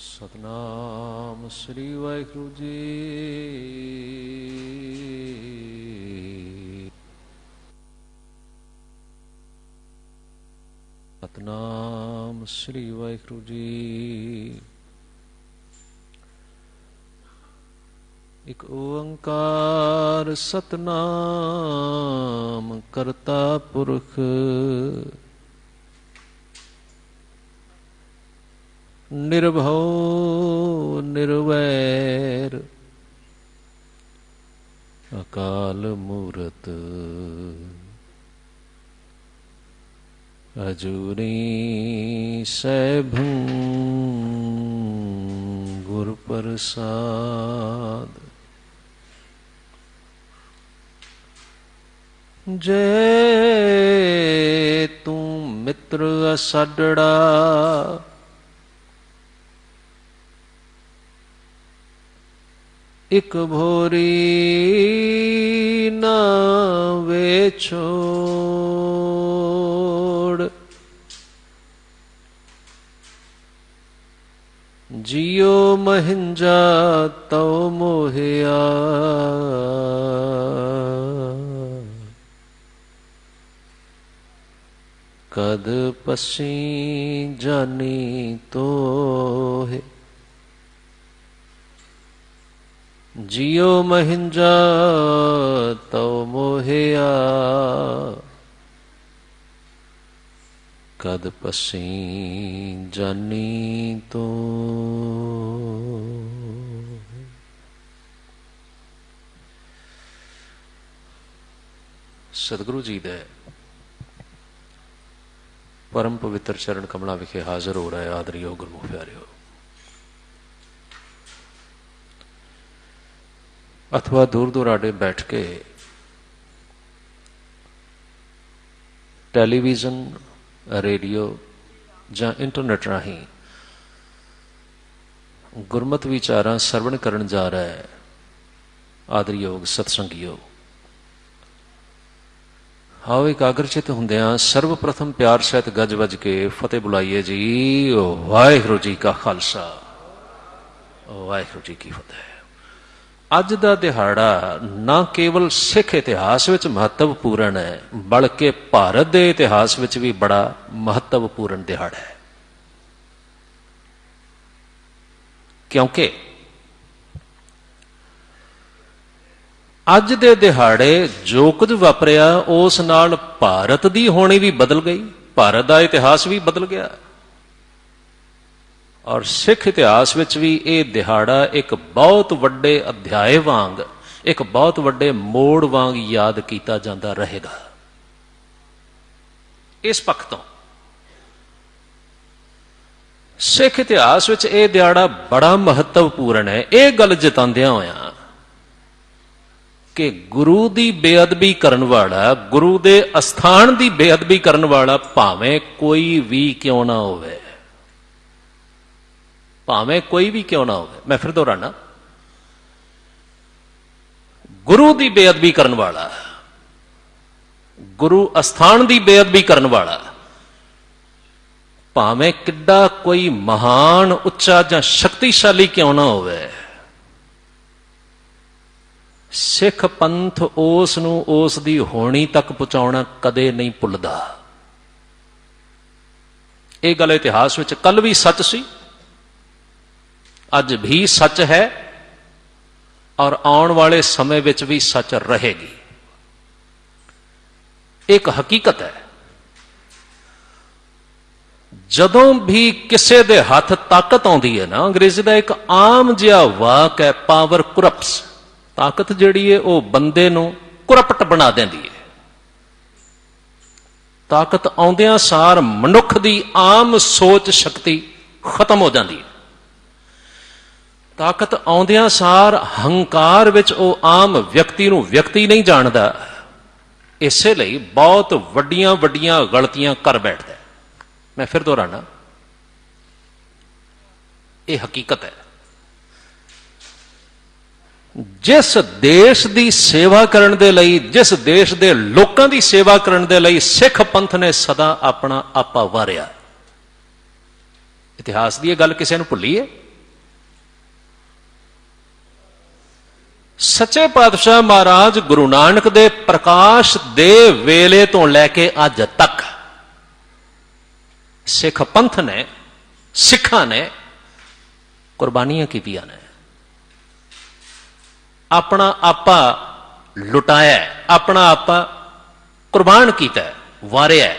ਸਤਨਾਮ ਸ੍ਰੀ ਵਾਹਿਗੁਰੂ ਜੀ। ਸਤਨਾਮ ਸ੍ਰੀ ਵਾਹਿਗੁਰੂ ਜੀ। ਇੱਕ ਓੰਕਾਰ ਸਤਨਾਮ ਕਰਤਾ ਪੁਰਖ ਨਿਰਭਉ ਨਿਰਵੈਰ ਅਕਾਲ ਮੂਰਤ ਅਜੂਨੀ ਸੈਭੰ ਗੁਰ ਪ੍ਰਸਾਦ। ਜੇ ਤੂੰ ਮਿੱਤਰ ਅਸਾਡੜਾ ਇਕ ਭੋਰੀ ਨਾ ਵੇਛੋੜ, ਜਿਉ ਮਹਿੰਜਾ ਤਉ ਮੋਹਿਆ, ਕਦ ਪਸੀ ਜਾਨੀ ਤੋਹਿ। ਜਿਉ ਮਹਿੰਜਾ ਤਉ ਮੋਹਿਆ, ਕਦ ਪਸੀ ਜਾਨੀ ਤੋਹਿ। ਸਤਿਗੁਰੂ ਜੀ ਦੇ ਪਰਮ ਪਵਿੱਤਰ ਚਰਨ ਕਮਲਾਂ ਵਿਖੇ ਹਾਜ਼ਰ ਹੋ ਰਹੇ ਆਦਰਯੋਗ ਗੁਰਮੁਖ ਪਿਆਰਿਓ, अथवा दूर दुराडे बैठ के टैलीविजन रेडियो ਜਾਂ इंटरनेट राही गुरमत विचारां सरवण करन जा रहा है आदरयोग सतसंगियो। आओ एकाग्रचित हुंदियां सर्व प्रथम प्यार सहित गज वज के फतेह बुलाइए जी। वाहिगुरू जी का खालसा वाहिगुरू जी की फतेह। ਅੱਜ ਦਾ ਦਿਹਾੜਾ ਨਾ ਕੇਵਲ ਸਿੱਖ ਇਤਿਹਾਸ ਵਿੱਚ ਮਹੱਤਵਪੂਰਨ ਹੈ, ਬਲਕਿ ਭਾਰਤ ਦੇ ਇਤਿਹਾਸ ਵਿੱਚ ਵੀ ਬੜਾ ਮਹੱਤਵਪੂਰਨ ਦਿਹਾੜਾ ਹੈ। ਕਿਉਂਕਿ ਅੱਜ ਦੇ ਦਿਹਾੜੇ ਜੋ ਕੁਝ ਵਾਪਰਿਆ ਉਸ ਨਾਲ ਭਾਰਤ ਦੀ ਹੋਣੀ ਵੀ ਬਦਲ ਗਈ, ਭਾਰਤ ਦਾ ਇਤਿਹਾਸ ਵੀ ਬਦਲ ਗਿਆ। ਔਰ ਸਿੱਖ ਇਤਿਹਾਸ ਵਿੱਚ ਵੀ ਇਹ ਦਿਹਾੜਾ ਇੱਕ ਬਹੁਤ ਵੱਡੇ ਅਧਿਆਏ ਵਾਂਗ, ਇੱਕ ਬਹੁਤ ਵੱਡੇ ਮੋੜ ਵਾਂਗ ਯਾਦ ਕੀਤਾ ਜਾਂਦਾ ਰਹੇਗਾ। ਇਸ ਪੱਖ ਤੋਂ ਸਿੱਖ ਇਤਿਹਾਸ ਵਿੱਚ ਇਹ ਦਿਹਾੜਾ ਬੜਾ ਮਹੱਤਵਪੂਰਨ ਹੈ, ਇਹ ਗੱਲ ਜਤਾਉਂਦਿਆਂ ਹੋਇਆਂ ਕਿ ਗੁਰੂ ਦੀ ਬੇਅਦਬੀ ਕਰਨ ਵਾਲਾ, ਗੁਰੂ ਦੇ ਅਸਥਾਨ ਦੀ ਬੇਅਦਬੀ ਕਰਨ ਵਾਲਾ ਭਾਵੇਂ ਕੋਈ ਵੀ ਕਿਉਂ ਨਾ ਹੋਵੇ, ਭਾਵੇਂ ਕੋਈ ਵੀ ਕਿਉਂ ਨਾ ਹੋਵੇ, ਮੈਂ ਫਿਰ ਦੁਹਰਾਨਾ, ਗੁਰੂ ਦੀ ਬੇਅਦਬੀ ਕਰਨ ਵਾਲਾ, ਗੁਰੂ ਅਸਥਾਨ ਦੀ ਬੇਅਦਬੀ ਕਰਨ ਵਾਲਾ, ਭਾਵੇਂ ਕਿੱਡਾ ਕੋਈ ਮਹਾਨ, ਉੱਚਾ ਜਾਂ ਸ਼ਕਤੀਸ਼ਾਲੀ ਕਿਉਂ ਨਾ ਹੋਵੇ, ਸਿੱਖ ਪੰਥ ਉਸ ਨੂੰ ਉਸ ਦੀ ਹੋਣੀ ਤੱਕ ਪਹੁੰਚਾਉਣਾ ਕਦੇ ਨਹੀਂ ਭੁੱਲਦਾ। ਇਹ ਗੱਲ ਇਤਿਹਾਸ ਵਿੱਚ ਕੱਲ ਵੀ ਸੱਚ ਸੀ, ਅੱਜ भी सच है और आने वाले समय ਵਿੱਚ भी सच रहेगी। एक हकीकत है, ਜਦੋਂ भी ਕਿਸੇ ਦੇ ਹੱਥ ਤਾਕਤ ਆਉਂਦੀ ਹੈ ਨਾ, ਅੰਗਰੇਜ਼ੀ ਦਾ ਇੱਕ ਆਮ ਜਿਹਾ ਵਾਕ ਹੈ, ਪਾਵਰ ਕਰਪਟਸ। ਤਾਕਤ ਜਿਹੜੀ ਹੈ ਉਹ ਬੰਦੇ ਨੂੰ ਕਰਪਟ ਬਣਾ ਦਿੰਦੀ ਹੈ। ਤਾਕਤ ਆਉਂਦਿਆਂ ਸਾਰ ਮਨੁੱਖ ਦੀ ਆਮ ਸੋਚ ਸ਼ਕਤੀ ਖਤਮ ਹੋ ਜਾਂਦੀ ਹੈ। ਤਾਕਤ ਆਉਂਦਿਆਂ ਸਾਰ ਹੰਕਾਰ ਵਿੱਚ ਉਹ ਆਮ ਵਿਅਕਤੀ ਨੂੰ ਵਿਅਕਤੀ ਨਹੀਂ ਜਾਣਦਾ, ਇਸੇ ਲਈ ਬਹੁਤ ਵੱਡੀਆਂ ਵੱਡੀਆਂ ਗਲਤੀਆਂ ਕਰ ਬੈਠਦਾ। ਮੈਂ ਫਿਰ ਦੁਹਰਾਨਾ, ਇਹ ਹਕੀਕਤ ਹੈ। ਜਿਸ ਦੇਸ਼ ਦੀ ਸੇਵਾ ਕਰਨ ਦੇ ਲਈ, ਜਿਸ ਦੇਸ਼ ਦੇ ਲੋਕਾਂ ਦੀ ਸੇਵਾ ਕਰਨ ਦੇ ਲਈ ਸਿੱਖ ਪੰਥ ਨੇ ਸਦਾ ਆਪਣਾ ਆਪਾ ਵਾਰਿਆ, ਇਤਿਹਾਸ ਦੀ ਇਹ ਗੱਲ ਕਿਸੇ ਨੂੰ ਭੁੱਲੀ ਹੈ? सच्चे पातशाह महाराज गुरु नानक दे प्रकाश दे वेले तो लैके अज तक सिख पंथ ने, सिखा ने कुर्बानियां कीतियां ने, अपना आपा लुटाया, अपना आपा कुर्बान किया, वारिया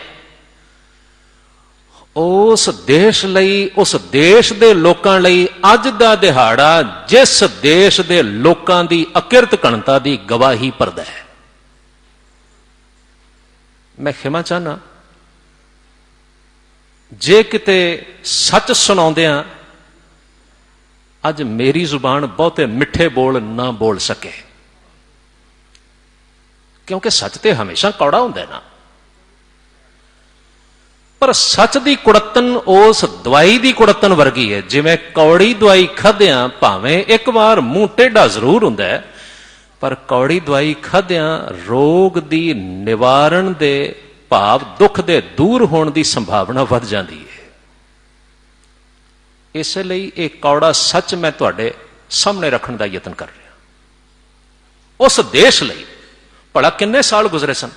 उस देश लई, उस देश दे लोकां लई। अज दा दिहाड़ा जिस देश दे लोकां दी अकिरत कणता दी गवाही भरदा है। मैं खिमा चाहना जे किते सच सुनाउंदियां अज मेरी जुबान बहुते मिठे बोल ना बोल सके, क्योंकि सच ते हमेशा कौड़ा हुंदा है ना। पर सच की कुड़तन उस दवाई की कुड़तन वर्गी है, जिवें कौड़ी दवाई खाद्या भावें एक बार मूँह टेढ़ा जरूर हुंदा है, पर कौड़ी दवाई खाद्या रोग की निवारण दे भाव दुख दे दूर होने की संभावना वध जाती है। इसलिए एक कौड़ा सच मैं तुहाडे सामने रखने का यतन कर रहा। उस देश लई भला किन्ने साल गुजरे सन,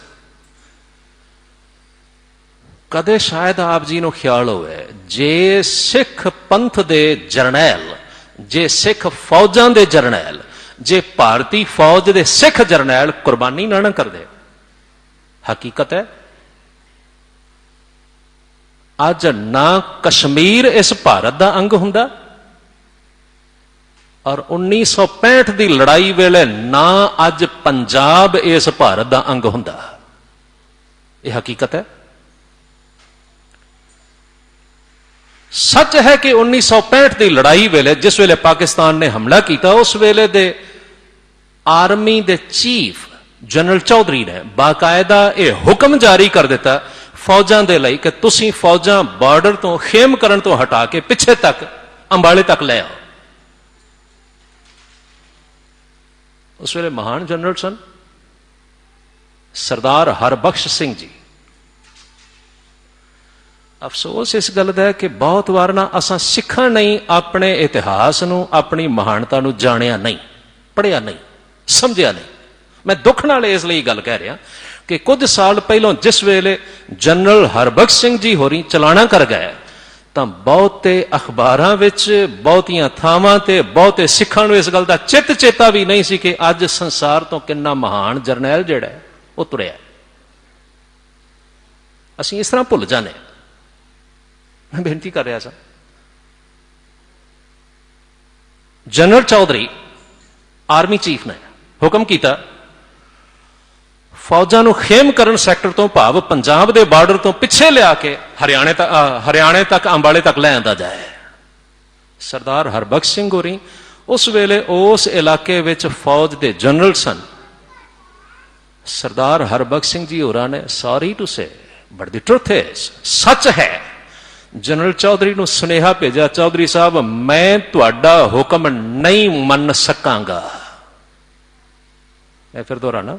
कदे शायद आप जी नूं ख्याल होवे जे सिख पंथ दे जरनैल, जे सिख फौजां दे जरनैल, जे भारतीय फौज दे सिख जरनैल कुर्बानी ना करदे। हकीकत है अज ना कश्मीर इस भारत का अंग हुंदा, और 1965 की लड़ाई वेले ना अज पंजाब इस भारत का अंग हुंदा। यह हकीकत है। सच है कि 1965 की लड़ाई वेले जिस वेले पाकिस्तान ने हमला किया, उस वेले दे आर्मी दे चीफ जनरल चौधरी ने बाकायदा यह हुक्म जारी कर दिता फौजां दे लई कि तुसीं फौजां बॉर्डर तो खेमकरण तो हटा के पिछे तक अंबाले तक ले आओ। उस वेले महान जनरल सन सरदार हरबख्श सिंह जी। अफसोस इस गल का है कि बहुत बार ना असां सिखां नहीं अपने इतिहास नूं, अपनी महानता नूं जाणिया नहीं, पढ़िया नहीं, समझिया नहीं। मैं दुख नाल इस लई गल कह रहा कि कुछ साल पहलों जिस वेले जनरल हरबख्श सिंह जी होरी चलाना कर गए, तो बहुते अखबारां विच, बहुतियां थावां ते बहुते सिखां नूं इस गल दा चित चेता भी नहीं सी कि अज संसार तो कितना महान जरनैल जिहड़ा है वो तुरिया। असीं इस तरह भुल जाने। मैं बेनती कर रहा था, जनरल चौधरी आर्मी चीफ ने हुक्म किया फौजां नूं खेमकरण सैक्टर तो भाव पंजाब के बार्डर तो पिछे लिया के हरियाणे तक अंबाले तक लै आंदा जाए। सरदार हरबख्श सिंह होरी उस वेले उस इलाके विच फौज के जनरल सन। सरदार हरबख्श सिंह जी होरां ने सॉरी टू से बट द ट्रुथ इज, सच है, जनरल चौधरी नूं सुनेहा भेजा, चौधरी साहब मैं तुहाडा हुक्म नहीं मन सकांगा। मैं फिर दोहराना,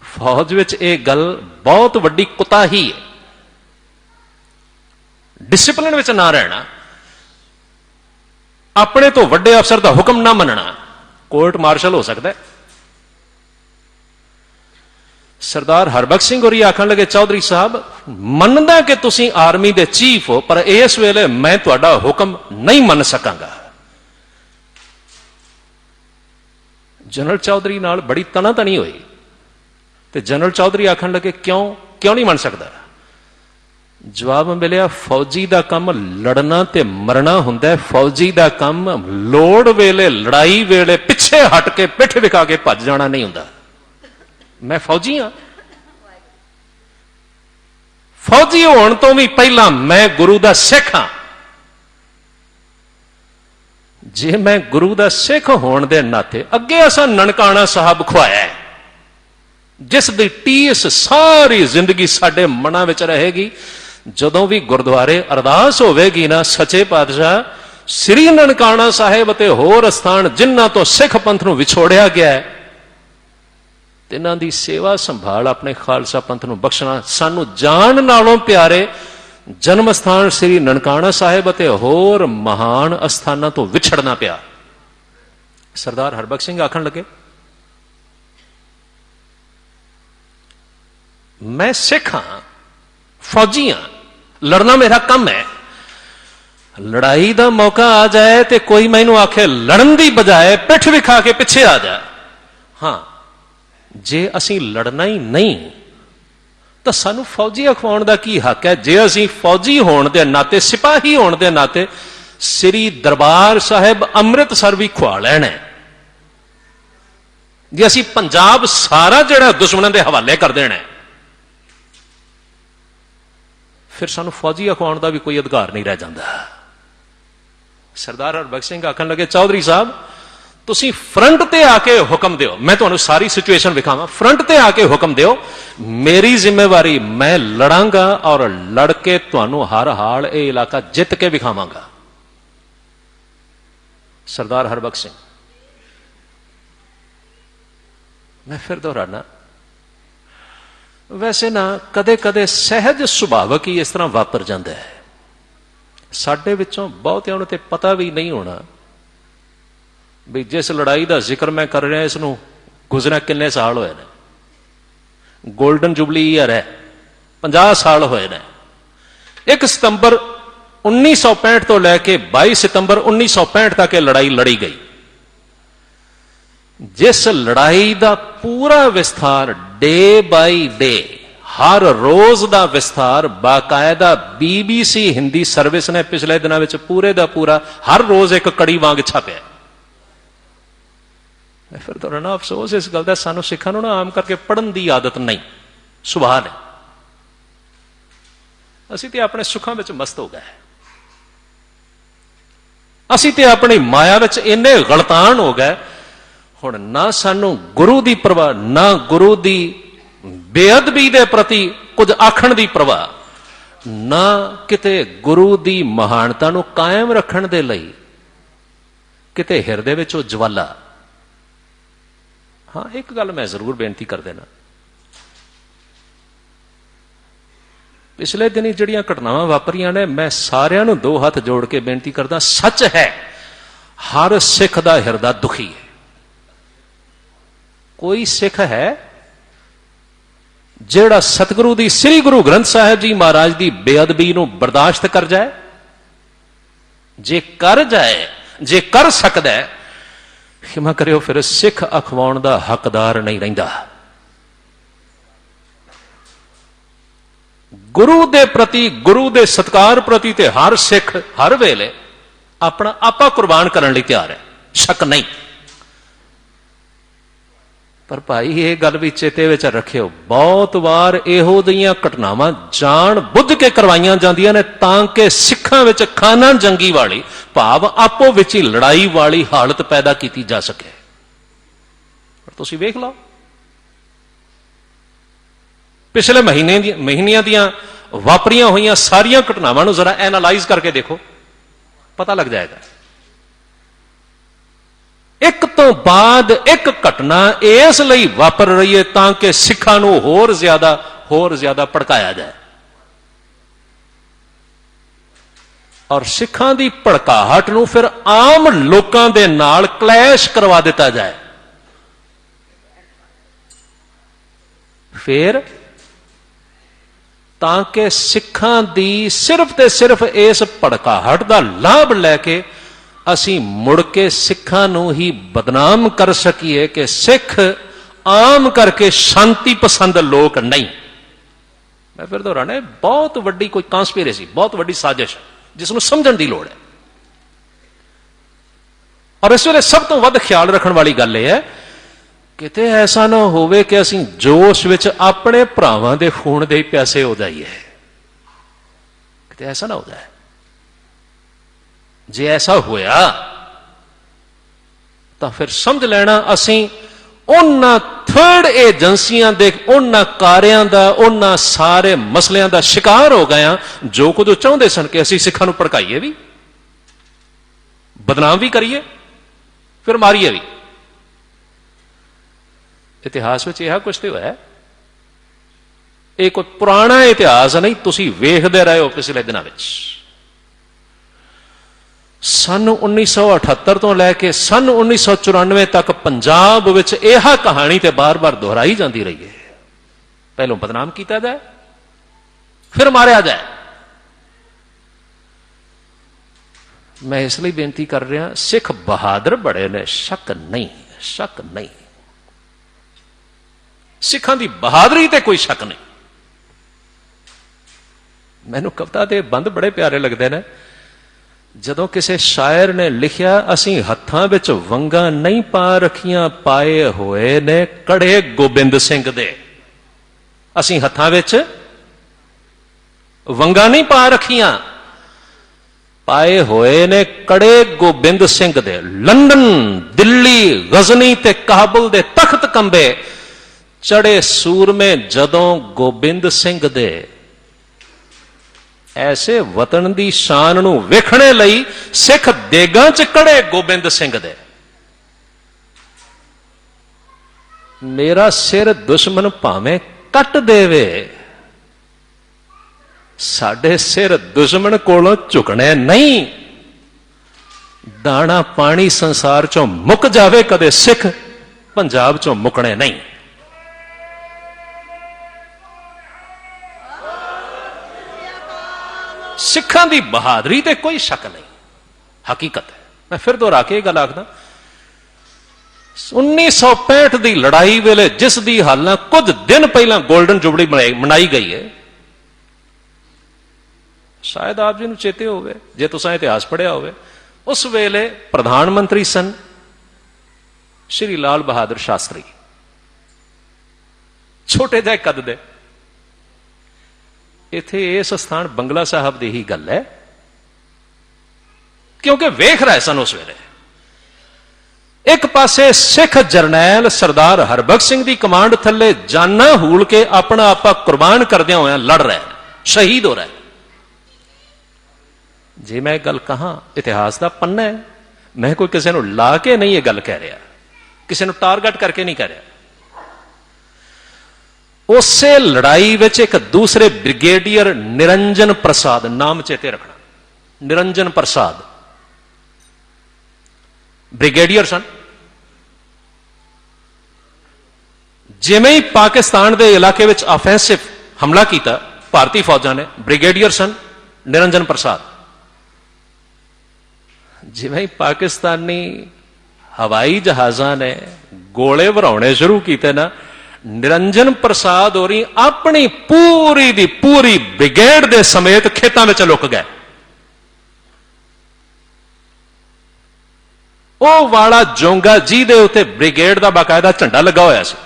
फौज विच यह गल बहुत वड्डी कुताही है। डिसिप्लिन विच ना रहना, अपने तो वड्डे अफसर का हुक्म ना मनना, कोर्ट मार्शल हो सकता है। सरदार हरबख्श सिंह होरी आखन लगे चौधरी साहब मनदा कि तुसीं आर्मी दे चीफ हो, पर इस वेले मैं तुहाडा हुक्म नहीं मन सकांगा। जनरल चौधरी नाल बड़ी तना तनी हुई, तो जनरल चौधरी आखन लगे क्यों नहीं मन सकता। जवाब मिलिया फौजी का काम लड़ना ते मरना हुंदा है, फौजी का काम लोड़ वेले लड़ाई वेले पिछे हट के पिठ विखा के भज जाना नहीं हुंदा। मैं फौजी हाँ, फौजी होने तो भी पहला मैं गुरु का सिख हाँ। जे मैं गुरु का सिख होने के नाते अगे असा ननकाना साहब खुआया है, जिस दी टीस सारी जिंदगी साडे मनां विच रहेगी। जदों भी गुरुद्वारे अरदास होवेगी ना, सच्चे पातशाह श्री ननकाना साहिब ते होर स्थान जिन्हां तो सिख पंथ नूं विछोड़िया गया है, तिन्हां दी सेवा संभाल अपने खालसा पंथ नूं बख्शना सानू जान नालों प्यारे जन्म स्थान श्री ननकाना साहिब ते होर महान अस्थानां तो विछड़ना पिया। सरदार हरबख्श सिंह आखन लगे, मैं सिख हाँ, फौजी हाँ, लड़ना मेरा कम है। लड़ाई का मौका आ जाए तो कोई मैनू आखे लड़न की बजाय पिठ विखा के पिछे आ जाए। हाँ, जे असी लड़ना ही नहीं तो सानू फौजी अखवाउण का की हक है। जे असी फौजी होने के नाते, सिपाही होने के नाते श्री दरबार साहिब अमृतसर भी खुआ लेना है। जे असी पंजाब सारा जिहड़ा दुश्मनों के हवाले कर देना है, फिर सानू फौजी अखवाउण का भी कोई अधिकार नहीं रह जाता। सरदार हरबख्श सिंह आखन लगे, चौधरी साहब तुसी फ्रंट ते आके हुक्म दियो, मैं तुहानू सारी सिचुएशन विखावां, फ्रंट ते आके हुक्म दियो, मेरी जिम्मेवारी, मैं लड़ांगा और लड़के तुहानू हर हाल ये इलाका जित के विखावांगा। सरदार हरबख्श सिंह, मैं फिर दोहराना, वैसे ना कदे कदे सहज सुभावक ही इस तरह वापर जाता है। साडे विचों बहुतिआं नूं ते पता भी नहीं होना भी जिस लड़ाई का जिक्र मैं कर रहा इसनूं गुजरा किन्ने साल होए ने। गोल्डन जुबली ईयर है, 50 साल होए ने। 1 सितंबर 1965 तो लैके 22 सितंबर 1965 तक यह लड़ाई लड़ी गई। जिस लड़ाई का पूरा विस्तार डे बाई डे, हर रोज का विस्तार बाकायदा BBC हिंदी सर्विस ने पिछले दिनों में पूरे का पूरा हर रोज एक कड़ी वांग छापया। फिर तो ना अफसोस इस गल का, सानू सिखां नूं ना आम करके पढ़न की आदत नहीं, सुभाव है। असीं ते अपने सुखां विच मस्त हो गए, असीं ते अपनी माया विच इन्ने गलतान हो गए, हुण ना सानू गुरु की परवाह, ना गुरु की बेअदबी के प्रति कुछ आखण की परवाह, ना किते गुरु की महानता नूं कायम रखण दे लई किते हिरदे विच ओह ज्वाला। हाँ, एक गल मैं जरूर बेनती कर देना, पिछले दिन जिहड़ियां घटनावां वापरियां ने, मैं सारियां नूं 2 हाथ जोड़ के बेनती करदा, सच है हर सिख दा हिरदा दुखी है। कोई सिख है जिहड़ा सतगुरु दी, श्री गुरु ग्रंथ साहिब जी महाराज की बेअदबी नूं बर्दाश्त कर जाए? जे कर जाए, जे कर सकदा है, क्षमा करियो, फिर सिख अखवाउण दा हकदार नहीं रहिंदा। गुरु दे प्रति, गुरु दे सत्कार प्रति ते हर सिख हर वेले अपना आपा कुर्बान करने लई तैयार है, शक नहीं। पर भाई ये गल भी चेते विच रखियो, बहुत बार इहो जिहियां घटनावां जान बुझ के करवाईयां जांदियां ने तां सिखां विच खाना जंगी वाली, भाव आपो विच ही लड़ाई वाली हालत पैदा की जा सके। पर तुसीं वेख लो, पिछले महीनियां दियां वापरियां हुई सारियां घटनावां नूं जरा एनालाइज करके देखो, पता लग जाएगा। एक तो बाद एक घटना इस लई वापर रही है ताकि सिखां नूं होर ज्यादा भड़काया जाए और सिखां दी भड़काहट नूं फिर आम लोकां दे नाल क्लैश करवा दिता जाए। फिर ताकि सिखां दी सिर्फ ते सिर्फ इस भड़काहट का लाभ लैके असी मुड़ के सिखां नूं ही बदनाम कर सकीए कि सिख आम करके शांति पसंद लोग नहीं। मैं फिर दोहराना, बहुत वड्डी कोई कॉन्स्पिरेसी, बहुत वड्डी साजिश जिसनूं समझण दी लोड़ है। और इस वेले सब तो वध ख्याल रखण वाली गल यह है किते ऐसा ना होवे कि असी जोश विच अपने भरावां दे खून दे प्यासे हो जाइए, किते ऐसा ना हो जाए। जे ऐसा होया तो फिर समझ लेना असी उन्हां थर्ड एजेंसियां दे उन्हां कार्यां दा उन्हां सारे मसलियां दा शिकार हो गए जो कुछ चाहते सन कि असी सिखां नूं भड़काइए भी, बदनाम भी करिए, फिर मारिए भी। इतिहास में यह कुछ तो है, यह कोई पुराना इतिहास नहीं, तुसीं वेखदे रहे हो पिछले दिनों में। सन 1978 ਤੋਂ ਲੈ ਕੇ सन 1994 ਤੱਕ ਪੰਜਾਬ ਵਿੱਚ ਇਹ ਕਹਾਣੀ ਤੇ ਬਾਰ-ਬਾਰ ਦੁਹਰਾਈ ਜਾਂਦੀ ਰਹੀ ਹੈ। ਪਹਿਲੋਂ ਬਦਨਾਮ ਕੀਤਾ ਜਾਏ, ਫਿਰ ਮਾਰਿਆ ਜਾਏ। ਮੈਂ ਇਸ ਲਈ ਬੇਨਤੀ ਕਰ ਰਿਹਾ, ਸਿੱਖ ਬਹਾਦਰ ਬੜੇ ਨੇ, ਸ਼ੱਕ ਨਹੀਂ, ਸ਼ੱਕ ਨਹੀਂ। ਸਿੱਖਾਂ ਦੀ ਬਹਾਦਰੀ ਤੇ ਕੋਈ ਸ਼ੱਕ ਨਹੀਂ। ਮੈਨੂੰ ਕਵਿਤਾ ਦੇ ਬੰਦ ਬੜੇ ਪਿਆਰੇ ਲੱਗਦੇ ਨੇ। ਜਦੋਂ ਕਿਸੇ ਸ਼ਾਇਰ ਨੇ ਲਿਖਿਆ, ਅਸੀਂ ਹੱਥਾਂ ਵਿੱਚ ਵੰਗਾਂ ਨਹੀਂ ਪਾ ਰੱਖੀਆਂ, ਪਾਏ ਹੋਏ ਨੇ ਕੜੇ ਗੋਬਿੰਦ ਸਿੰਘ ਦੇ। ਅਸੀਂ ਹੱਥਾਂ ਵਿੱਚ ਵੰਗਾਂ ਨਹੀਂ ਪਾ ਰੱਖੀਆਂ, ਪਾਏ ਹੋਏ ਨੇ ਕੜੇ ਗੋਬਿੰਦ ਸਿੰਘ ਦੇ। ਲੰਡਨ, ਦਿੱਲੀ, ਗਜ਼ਨੀ ਤੇ ਕਾਬੁਲ ਦੇ ਤਖਤ ਕੰਬੇ, ਚੜੇ ਸੂਰਮੇ ਜਦੋਂ ਗੋਬਿੰਦ ਸਿੰਘ ਦੇ। ਐਸੇ ਵਤਨ ਦੀ ਸ਼ਾਨ ਨੂੰ ਵੇਖਣੇ ਲਈ ਸਿੱਖ ਦੇਗਾਂ ਚ ਕੜੇ ਗੋਬਿੰਦ ਸਿੰਘ ਦੇ। ਮੇਰਾ ਸਿਰ ਦੁਸ਼ਮਣ ਭਾਵੇਂ ਕੱਟ ਦੇਵੇ, ਸਾਡੇ ਸਿਰ ਦੁਸ਼ਮਣ ਕੋਲੋਂ ਝੁਕਣੇ ਨਹੀਂ। ਦਾਣਾ ਪਾਣੀ ਸੰਸਾਰ ਚੋਂ ਮੁੱਕ ਜਾਵੇ, ਕਦੇ ਸਿੱਖ ਪੰਜਾਬ ਚੋਂ ਮੁੱਕਣੇ ਨਹੀਂ। ਸਿੱਖਾਂ ਦੀ ਬਹਾਦਰੀ ਤੇ ਕੋਈ ਸ਼ੱਕ ਨਹੀਂ, ਹਕੀਕਤ ਹੈ। ਮੈਂ ਫਿਰ ਦੁਹਰਾ ਕੇ ਇਹ ਗੱਲ ਆਖਦਾ, 1965 ਦੀ ਲੜਾਈ ਵੇਲੇ ਜਿਸ ਦੀ ਹਾਲਤ ਕੁਝ ਦਿਨ ਪਹਿਲਾਂ ਗੋਲਡਨ ਜੁਬਲੀ ਮਨਾਈ ਗਈ ਹੈ, ਸ਼ਾਇਦ ਆਪ ਜੀ ਨੂੰ ਚੇਤੇ ਹੋਵੇ ਜੇ ਤੁਸੀਂ ਇਤਿਹਾਸ ਪੜ੍ਹਿਆ ਹੋਵੇ। ਉਸ ਵੇਲੇ ਪ੍ਰਧਾਨ ਮੰਤਰੀ ਸਨ ਸ਼੍ਰੀ ਲਾਲ ਬਹਾਦਰ ਸ਼ਾਸਤਰੀ, ਛੋਟੇ ਜਿਹੇ ਕੱਦ ਦੇ। ਇੱਥੇ ਇਸ ਸਥਾਨ ਬੰਗਲਾ ਸਾਹਿਬ ਦੀ ਹੀ ਗੱਲ ਹੈ, ਕਿਉਂਕਿ ਵੇਖ ਰਹੇ ਸਨ ਉਸ ਵੇਲੇ ਇੱਕ ਪਾਸੇ ਸਿੱਖ ਜਰਨੈਲ ਸਰਦਾਰ ਹਰਬਖਸ਼ ਸਿੰਘ ਦੀ ਕਮਾਂਡ ਥੱਲੇ ਜਾਨਾਂ ਹੂਲ ਕੇ ਆਪਣਾ ਆਪਾ ਕੁਰਬਾਨ ਕਰਦਿਆਂ ਹੋਇਆਂ ਲੜ ਰਹੇ, ਸ਼ਹੀਦ ਹੋ ਰਹੇ। ਜੇ ਮੈਂ ਗੱਲ ਕਹਾਂ, ਇਤਿਹਾਸ ਦਾ ਪੰਨਾ ਹੈ, ਮੈਂ ਕੋਈ ਕਿਸੇ ਨੂੰ ਲਾ ਕੇ ਨਹੀਂ ਇਹ ਗੱਲ ਕਹਿ ਰਿਹਾ, ਕਿਸੇ ਨੂੰ ਟਾਰਗੇਟ ਕਰਕੇ ਨਹੀਂ ਕਹਿ ਰਿਹਾ। ਉਸੇ ਲੜਾਈ ਵਿੱਚ ਇੱਕ ਦੂਸਰੇ ਬ੍ਰਿਗੇਡੀਅਰ ਨਿਰੰਜਨ ਪ੍ਰਸਾਦ, ਨਾਮ ਚੇਤੇ ਰੱਖਣਾ, ਨਿਰੰਜਨ ਪ੍ਰਸਾਦ ਬ੍ਰਿਗੇਡੀਅਰ ਸਨ। ਜਿਵੇਂ ਹੀ ਪਾਕਿਸਤਾਨ ਦੇ ਇਲਾਕੇ ਵਿੱਚ ਆਫੈਂਸਿਵ ਹਮਲਾ ਕੀਤਾ ਭਾਰਤੀ ਫੌਜਾਂ ਨੇ, ਬ੍ਰਿਗੇਡੀਅਰ ਸਨ ਨਿਰੰਜਨ ਪ੍ਰਸਾਦ। ਜਿਵੇਂ ਹੀ ਪਾਕਿਸਤਾਨੀ ਹਵਾਈ ਜਹਾਜ਼ਾਂ ਨੇ ਗੋਲੇ ਵਰਾਉਣੇ ਸ਼ੁਰੂ ਕੀਤੇ ਨਾ, ਨਿਰੰਜਨ ਪ੍ਰਸਾਦ ਹੋਰੀ ਆਪਣੀ ਪੂਰੀ ਦੀ ਪੂਰੀ ਬ੍ਰਿਗੇਡ ਦੇ ਸਮੇਤ ਖੇਤਾਂ ਵਿੱਚ ਲੁਕ ਗਏ। ਉਹ ਵਾਲਾ ਜੋਂਗਾ ਜਿਹਦੇ ਉੱਤੇ ਬ੍ਰਿਗੇਡ ਦਾ ਬਾਕਾਇਦਾ ਝੰਡਾ ਲੱਗਾ ਹੋਇਆ ਸੀ,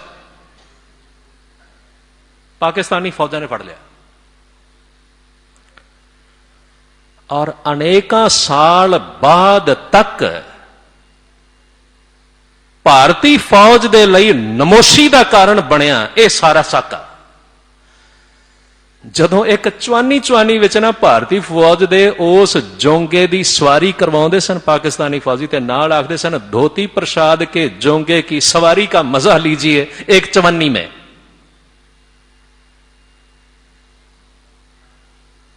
ਪਾਕਿਸਤਾਨੀ ਫੌਜਾਂ ਨੇ ਫੜ ਲਿਆ। ਔਰ ਅਨੇਕਾਂ ਸਾਲ ਬਾਅਦ ਤੱਕ ਭਾਰਤੀ ਫੌਜ ਦੇ ਲਈ ਨਮੋਸ਼ੀ ਦਾ ਕਾਰਨ ਬਣਿਆ ਇਹ ਸਾਰਾ ਸਾਕਾ। ਜਦੋਂ ਇੱਕ ਚਵਾਨੀ ਵਿੱਚ ਨਾ ਭਾਰਤੀ ਫੌਜ ਦੇ ਉਸ ਜੋਂਗੇ ਦੀ ਸਵਾਰੀ ਕਰਵਾਉਂਦੇ ਸਨ ਪਾਕਿਸਤਾਨੀ ਫੌਜੀ, ਤੇ ਨਾਲ ਆਖਦੇ ਸਨ ਧੋਤੀ ਪ੍ਰਸਾਦ ਕੇ ਜੋਂਗੇ ਕੀ ਸਵਾਰੀ का मजा लीजिए एक चवन्नी में।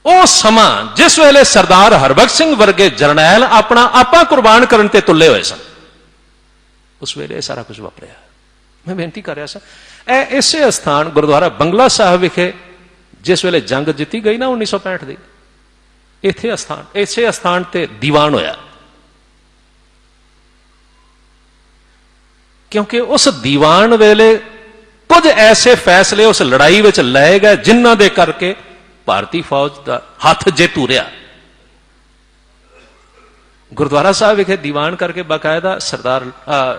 ਉਹ ਸਮਾਂ ਜਿਸ ਵੇਲੇ ਸਰਦਾਰ ਹਰਬਖਸ਼ ਸਿੰਘ ਵਰਗੇ ਜਰਨੈਲ ਆਪਣਾ ਆਪਾ ਕੁਰਬਾਨ ਕਰਨ ਤੇ ਤੁੱਲੇ ਹੋਏ ਸਨ, ਉਸ ਵੇਲੇ ਇਹ ਸਾਰਾ ਕੁਝ ਵਾਪਰਿਆ। ਮੈਂ ਬੇਨਤੀ ਕਰ ਰਿਹਾ ਸਾਂ, ਇਹ ਇਸੇ ਅਸਥਾਨ ਗੁਰਦੁਆਰਾ ਬੰਗਲਾ ਸਾਹਿਬ ਵਿਖੇ ਜਿਸ ਵੇਲੇ ਜੰਗ ਜਿੱਤੀ ਗਈ ਨਾ 1965 ਦੀ, ਇਸੇ ਅਸਥਾਨ ਤੇ ਦੀਵਾਨ ਹੋਇਆ। ਕਿਉਂਕਿ ਉਸ ਦੀਵਾਨ ਵੇਲੇ ਕੁਝ ਐਸੇ ਫੈਸਲੇ ਉਸ ਲੜਾਈ ਵਿੱਚ ਲਏ ਗਏ ਜਿਨ੍ਹਾਂ ਦੇ ਕਰਕੇ ਭਾਰਤੀ ਫੌਜ ਦਾ ਹੱਥ ਜੇਤੂ ਰਿਹਾ। ਗੁਰਦੁਆਰਾ ਸਾਹਿਬ ਵਿਖੇ ਦੀਵਾਨ ਕਰਕੇ ਬਾਕਾਇਦਾ ਸਰਦਾਰ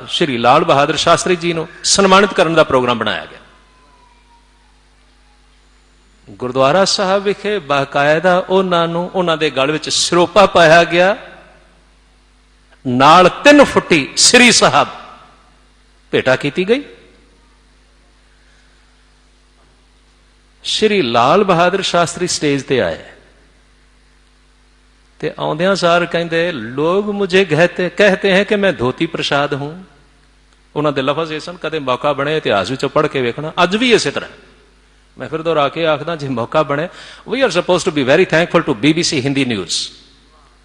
ਸ਼੍ਰੀ ਲਾਲ ਬਹਾਦਰ ਸ਼ਾਸਤਰੀ ਜੀ ਨੂੰ ਸਨਮਾਨਿਤ ਕਰਨ ਦਾ ਪ੍ਰੋਗਰਾਮ ਬਣਾਇਆ ਗਿਆ। ਗੁਰਦੁਆਰਾ ਸਾਹਿਬ ਵਿਖੇ ਬਾਕਾਇਦਾ ਉਹਨਾਂ ਦੇ ਗਲ ਵਿੱਚ ਸਿਰੋਪਾ ਪਾਇਆ ਗਿਆ, ਨਾਲ 3 ਫੁੱਟੀ ਸ੍ਰੀ ਸਾਹਿਬ ਭੇਟਾ ਕੀਤੀ ਗਈ। ਸ਼੍ਰੀ ਲਾਲ ਬਹਾਦਰ ਸ਼ਾਸਤਰੀ ਸਟੇਜ ਤੇ ਆਏ ਤੇ ਆਉਂਦਿਆਂ ਸਾਰ ਕਹਿੰਦੇ, ਲੋਗ ਮੁਝੇ कहते हैं कि मैं ਧੋਤੀ ਪ੍ਰਸਾਦ ਹੂੰ। ਉਹਨਾਂ ਦੇ ਲਫ਼ਜ਼ ਇਹ ਸਨ, ਕਦੇ ਮੌਕਾ ਬਣੇ ਇਤਿਹਾਸ ਵਿੱਚੋਂ ਪੜ੍ਹ ਕੇ ਵੇਖਣਾ, ਅੱਜ ਵੀ ਇਸੇ ਤਰ੍ਹਾਂ। ਮੈਂ ਫਿਰ ਦੁਹਰਾ ਕੇ ਆਖਦਾ, ਜੇ ਮੌਕਾ ਬਣੇ, we are suppose to be very thankful to BBC Hindi news.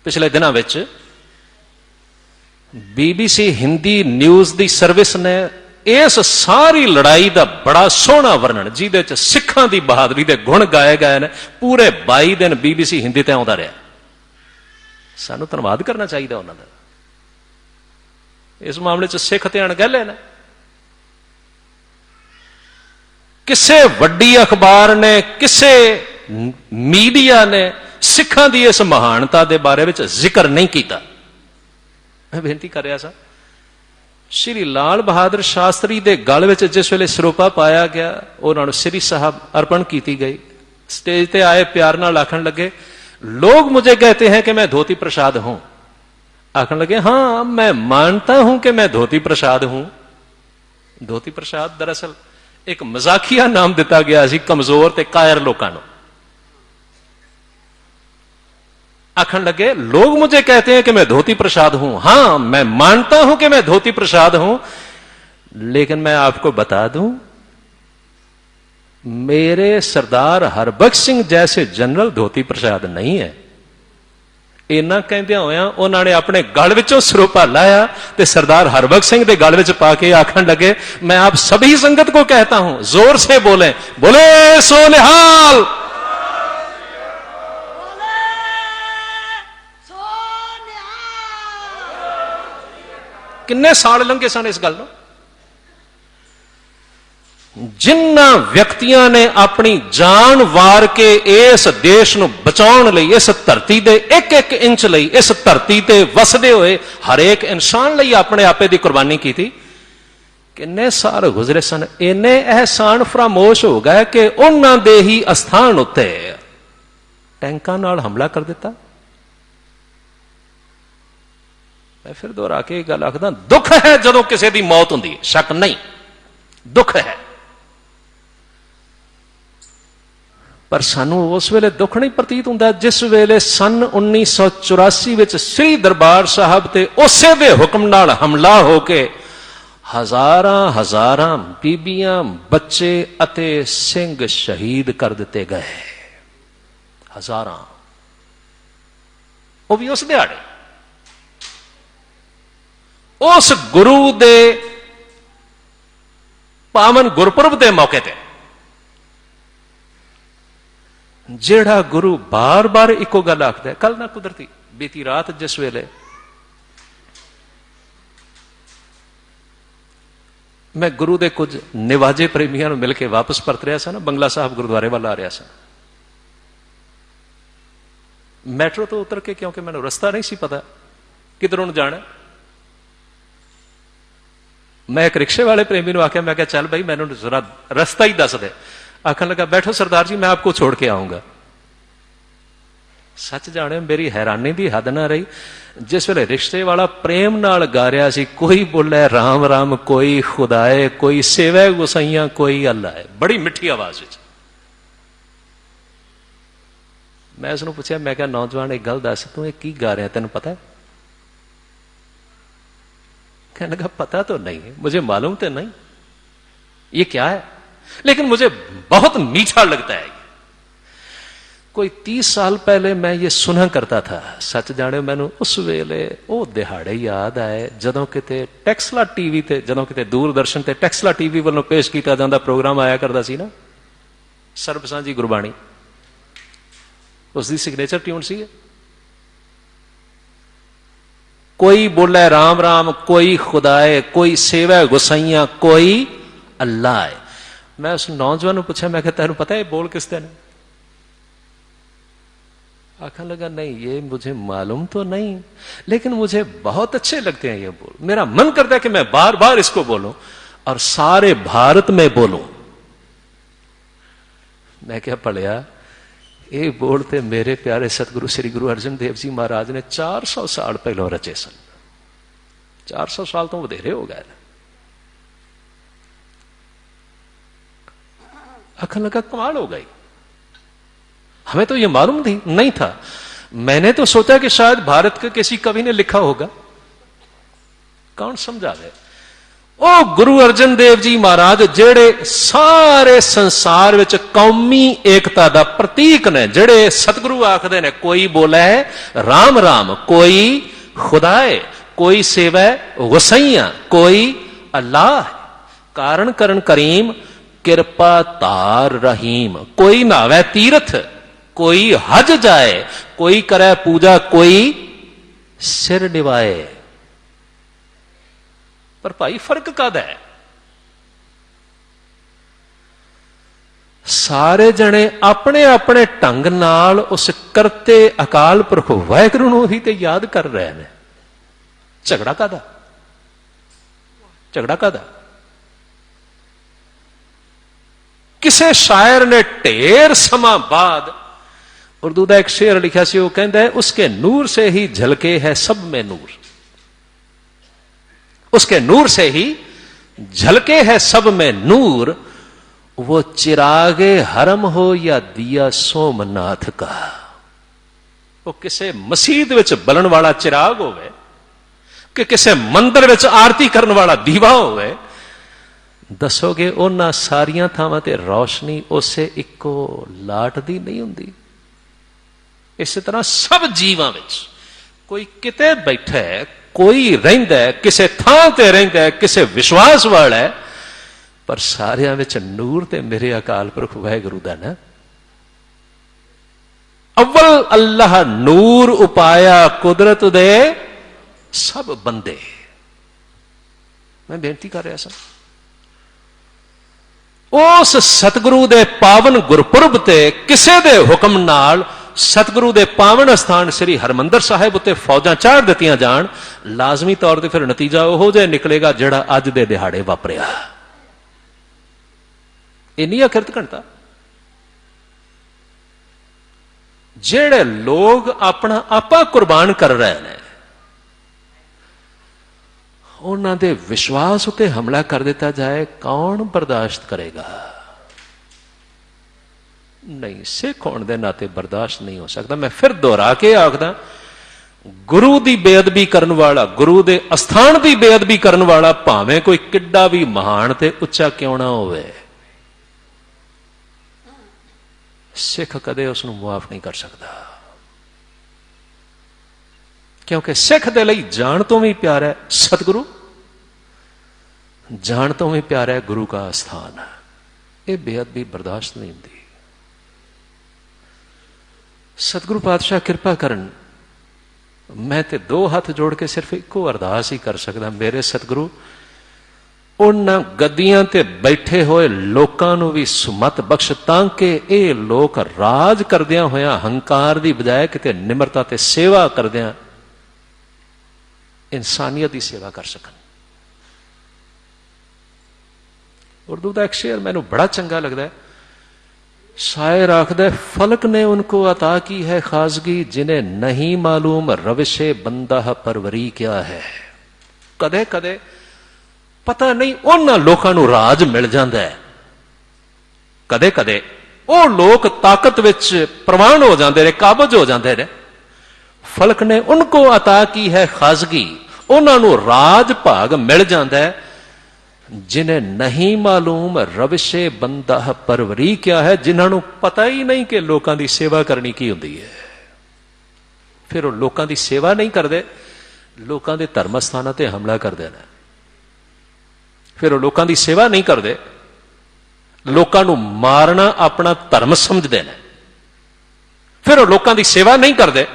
ਪਿਛਲੇ ਦਿਨਾਂ ਵਿੱਚ BBC हिंदी न्यूज़ की सर्विस ने इस सारी लड़ाई का बड़ा सोहना वर्णन जिहदे च सिखां दी बहादुरी के गुण गाए गए ने पूरे 22 दिन BBC हिंदी ते आउंदा रहा। सानू धन्नवाद करना चाहिए उन्होंने। इस मामले च सिख ते अणगहले ने। किसे वड्डी अखबार ने किसे मीडिया ने सिखां दी इस महानता के बारे में जिक्र नहीं किया। मैं बेनती कर रहा था श्री लाल बहादुर शास्त्री के गल में जिस वेले सिरोपा पाया गया उन्होंने श्री साहब अर्पण की गई। स्टेज ते आए प्यार नाल आखन लगे लोग मुझे कहते हैं कि मैं धोती प्रसाद हूं। आखन लगे हां मैं मानता हूं कि मैं धोती प्रसाद हूं। धोती प्रसाद दरअसल एक मजाकिया नाम दिता गया सी कमजोर ते कायर लोगों को। आखन लगे लोग मुझे कहते हैं कि मैं धोती प्रसाद हूं। हां मैं मानता हूं कि मैं धोती प्रसाद हूं, लेकिन मैं आपको बता दूं मेरे सरदार हरबख्श सिंह जैसे जनरल धोती प्रसाद नहीं है। इन्ना कहंदियां होया उन्होंने अपने गल विचों सिरोपा लाया ते सरदार हरबख्श सिंह के गल विच पा के आखन लगे मैं आप सभी संगत को कहता हूं जोर से बोले बोले सो निहाल। किन्ने साल लंघे सन इस गल नूं। जिन्ना व्यक्तियों ने अपनी जान वार के इस देश नूं बचाउण लई इस धरती दे एक एक इंच लई इस धरती ते वसदे हुए हरेक इंसान लई अपने आपे दी कुर्बानी की थी। किन्ने साल गुजरे सन इन्ने एहसान फरामोश हो गए कि उन्हां दे ही अस्थान उत्ते टैंकां नाल हमला कर दिता। मैं फिर दोहरा के गल आखदा दुख है जदों किसी की मौत हुंदी है, शक नहीं दुख है, पर सानू उस वेले दुख नहीं प्रतीत हुंदा जिस वेले सन 1984 विच श्री दरबार साहब ते उसे दे हुक्म नाल हमला होके हजारां हजारां बीबियां बच्चे अते सिंह शहीद कर दिते गए। हजारां, वो भी उस दिहाड़े उस गुरु दे पावन गुरपुरब के मौके ते जेड़ा गुरु बार बार इको गल आखदा है। कल ना कुदरती बीती रात जिस वेले मैं गुरु दे कुछ निवाजे प्रेमियों मिल के वापस परत रहा सा ना बंगला साहब गुरुद्वारे वाल आ रहा सा। मैट्रो तो उतर के क्योंकि मैंने रस्ता नहीं सी पता किधरों जाना। मैं एक रिक्शे वाले प्रेमी ने आख्या मैं क्या चल भाई मैंने जरा रास्ता ही दस दे। आखन लगा बैठो सरदार जी मैं आपको छोड़ के आऊंगा। सच जाने मेरी हैरानी की हद ना रही जिस वेले रिश्ते वाला प्रेम नाल गा रहा सी कोई बोले राम राम कोई खुदाए कोई सेवै गुसाइया कोई अल्लाह है बड़ी मिठी आवाज विच। मैं उसनूं पूछा मैं क्या नौजवान एक गल दस तू की गा रहा तेन पता है? कहने लगा पता तो नहीं है मुझे मालूम तो नहीं ये क्या है लेकिन मुझे बहुत मीठा लगता है। कोई 30 साल पहले मैं ये सुना करता था। सच जाने मैनू उस वेले वो दिहाड़े याद आए जदों किते टैक्सला टीवी ते जदों किते दूरदर्शन ते टैक्सला टीवी वालों पेश किया जाता प्रोग्राम आया करता सी ना सरबसांझी गुरबाणी उसकी सिग्नेचर ट्यून सी कोई बोले राम राम कोई खुदाए कोई सेवा गुसाइया कोई अल्लाह है। मैं उस नौजवान को पूछा मैं तेन पता है बोल किस दिन? आखन लगा नहीं ये मुझे मालूम तो नहीं लेकिन मुझे बहुत अच्छे लगते हैं ये बोल। मेरा मन करता है कि मैं बार बार इसको बोलूं और सारे भारत में बोलूं। मैं क्या पढ़िया ये बोलते मेरे प्यारे सतगुरु श्री गुरु अर्जन देव जी महाराज ने 400 साल पहलों रचे सन। 400 साल तो वधेरे हो गए। आखन लगा कमाल हो गई हमें तो ये मालूम नहीं था। मैंने तो सोचा कि शायद भारत के किसी कवि ने लिखा होगा। कौन समझा दे ओ गुरु अर्जन देव जी महाराज जेड़े सारे संसार विच कौमी एकता दा प्रतीक ने जेड़े सतगुरु आखदे ने कोई बोले राम राम कोई खुदाए कोई सेवै गुसैया, कोई अल्लाह है। कारण करन करीम, किरपा तार रहीम। कोई नावै तीरथ, कोई हज जाए, कोई करे पूजा, कोई सिर निवाए। पर भाई फर्क कादा है? सारे जने अपने अपने ढंग नाल उस करते अकाल पुरख वाहिगुरू नूं ही ते याद कर रहे हैं। झगड़ा कादा? झगड़ा कादा? किसे शायर ने ढेर समा बाद उर्दू का एक शेर लिखा सी, वो कहता है उसके नूर से ही झलके है सब में नूर। उसके नूर से ही झलके है सब में नूर, वो चिरागे हरम हो या दिया सोमनाथ का। वो किसे मसीद विच बलन वाला चिराग होवे कि किसे मंदिर विच आरती करने वाला दीवा होवे, दसोगे उन्हां सारियां थावां ते रोशनी उसे इको लाट दी नहीं हुंदी। इस तरह सब जीवां विच कोई किते बैठा है, कोई रहिंदा है, किसे थां ते रहिंदा है, किसे विश्वास वाला है, पर सारियां विच नूर ते मेरे अकाल पुरख वाहिगुरू दा ना। अव्वल अल्लाह नूर उपाया कुदरत दे सब बंदे। मैं बेनती कर रहा सा, उस सतगुरु दे पावन गुरपुरब ते किसे दे हुक्म नाल सतगुरु दे पावन स्थान श्री हरमंदर साहिब उत्ते फौजां चाड़ दित्तियां जाण, लाजमी तौर ते फिर नतीजा ओहो जिहा निकलेगा जिहड़ा अज दे दिहाड़े वापरिया। इन्नी अखिरत घंटा जेड़े लोग अपना आपा कुर्बान कर रहे हैं, उन्हां दे विश्वास उत्ते हमला कर दिता जाए, कौन बर्दाश्त करेगा? नहीं, सिख होने के नाते बर्दाश्त नहीं हो सकता। मैं फिर दोहरा के आखदा, गुरु की बेअदबी करने वाला, गुरु के अस्थान की बेअदबी करने वाला, भावें कोई किड्डा भी महान ते उच्चा क्यों ना होवे, सिख कदे उसनूं मुआफ नहीं कर सकता। क्योंकि सिख दे लई जान तो भी प्यारा है सतगुरु, जान तो भी प्यारा है गुरु का स्थान। यह बेअदबी बर्दाश्त नहीं होती। सतगुरु पातशाह कृपा करन, मैं ते दो हाथ जोड़ के सिर्फ एको अरदास ही कर सकदा, मेरे सतगुरु उन्हां गद्दियां ते बैठे हुए लोकां नूं भी सुमत बख्श, ताकि ये लोग राज करदियां होया हंकार की बजाय किते निमरता ते सेवा करदियां इंसानियत की सेवा कर सकन। उर्दू का एक शेर मैनू बड़ा चंगा लगता है। शायर आखदा, फलक ने उनको अता की है खाजगी, जिन्हें नहीं मालूम रविशे बंदा परवरी क्या है। कदे कदे पता नहीं उन्हां लोकां नूं राज मिल जाता है, कदे कदे वो लोग ताकत विच प्रवान हो जाते हैं, काबज हो जाते हैं। फलक ने उनको अता की है खाजगी, उन्हां नूं राज भाग मिल जाता है, जिन्हें नहीं मालूम रविशे बंदा परवरी क्या है, जिन्होंने पता ही नहीं कि लोगों की सेवा करनी की होती है। फिर वो लोगों की सेवा नहीं करते, लोगों के धर्म स्थानों पर हमला कर देना। फिर वो लोगों की सेवा नहीं करते, लोगों को मारना अपना धर्म समझते हैं। फिर वो लोगों की सेवा नहीं करते,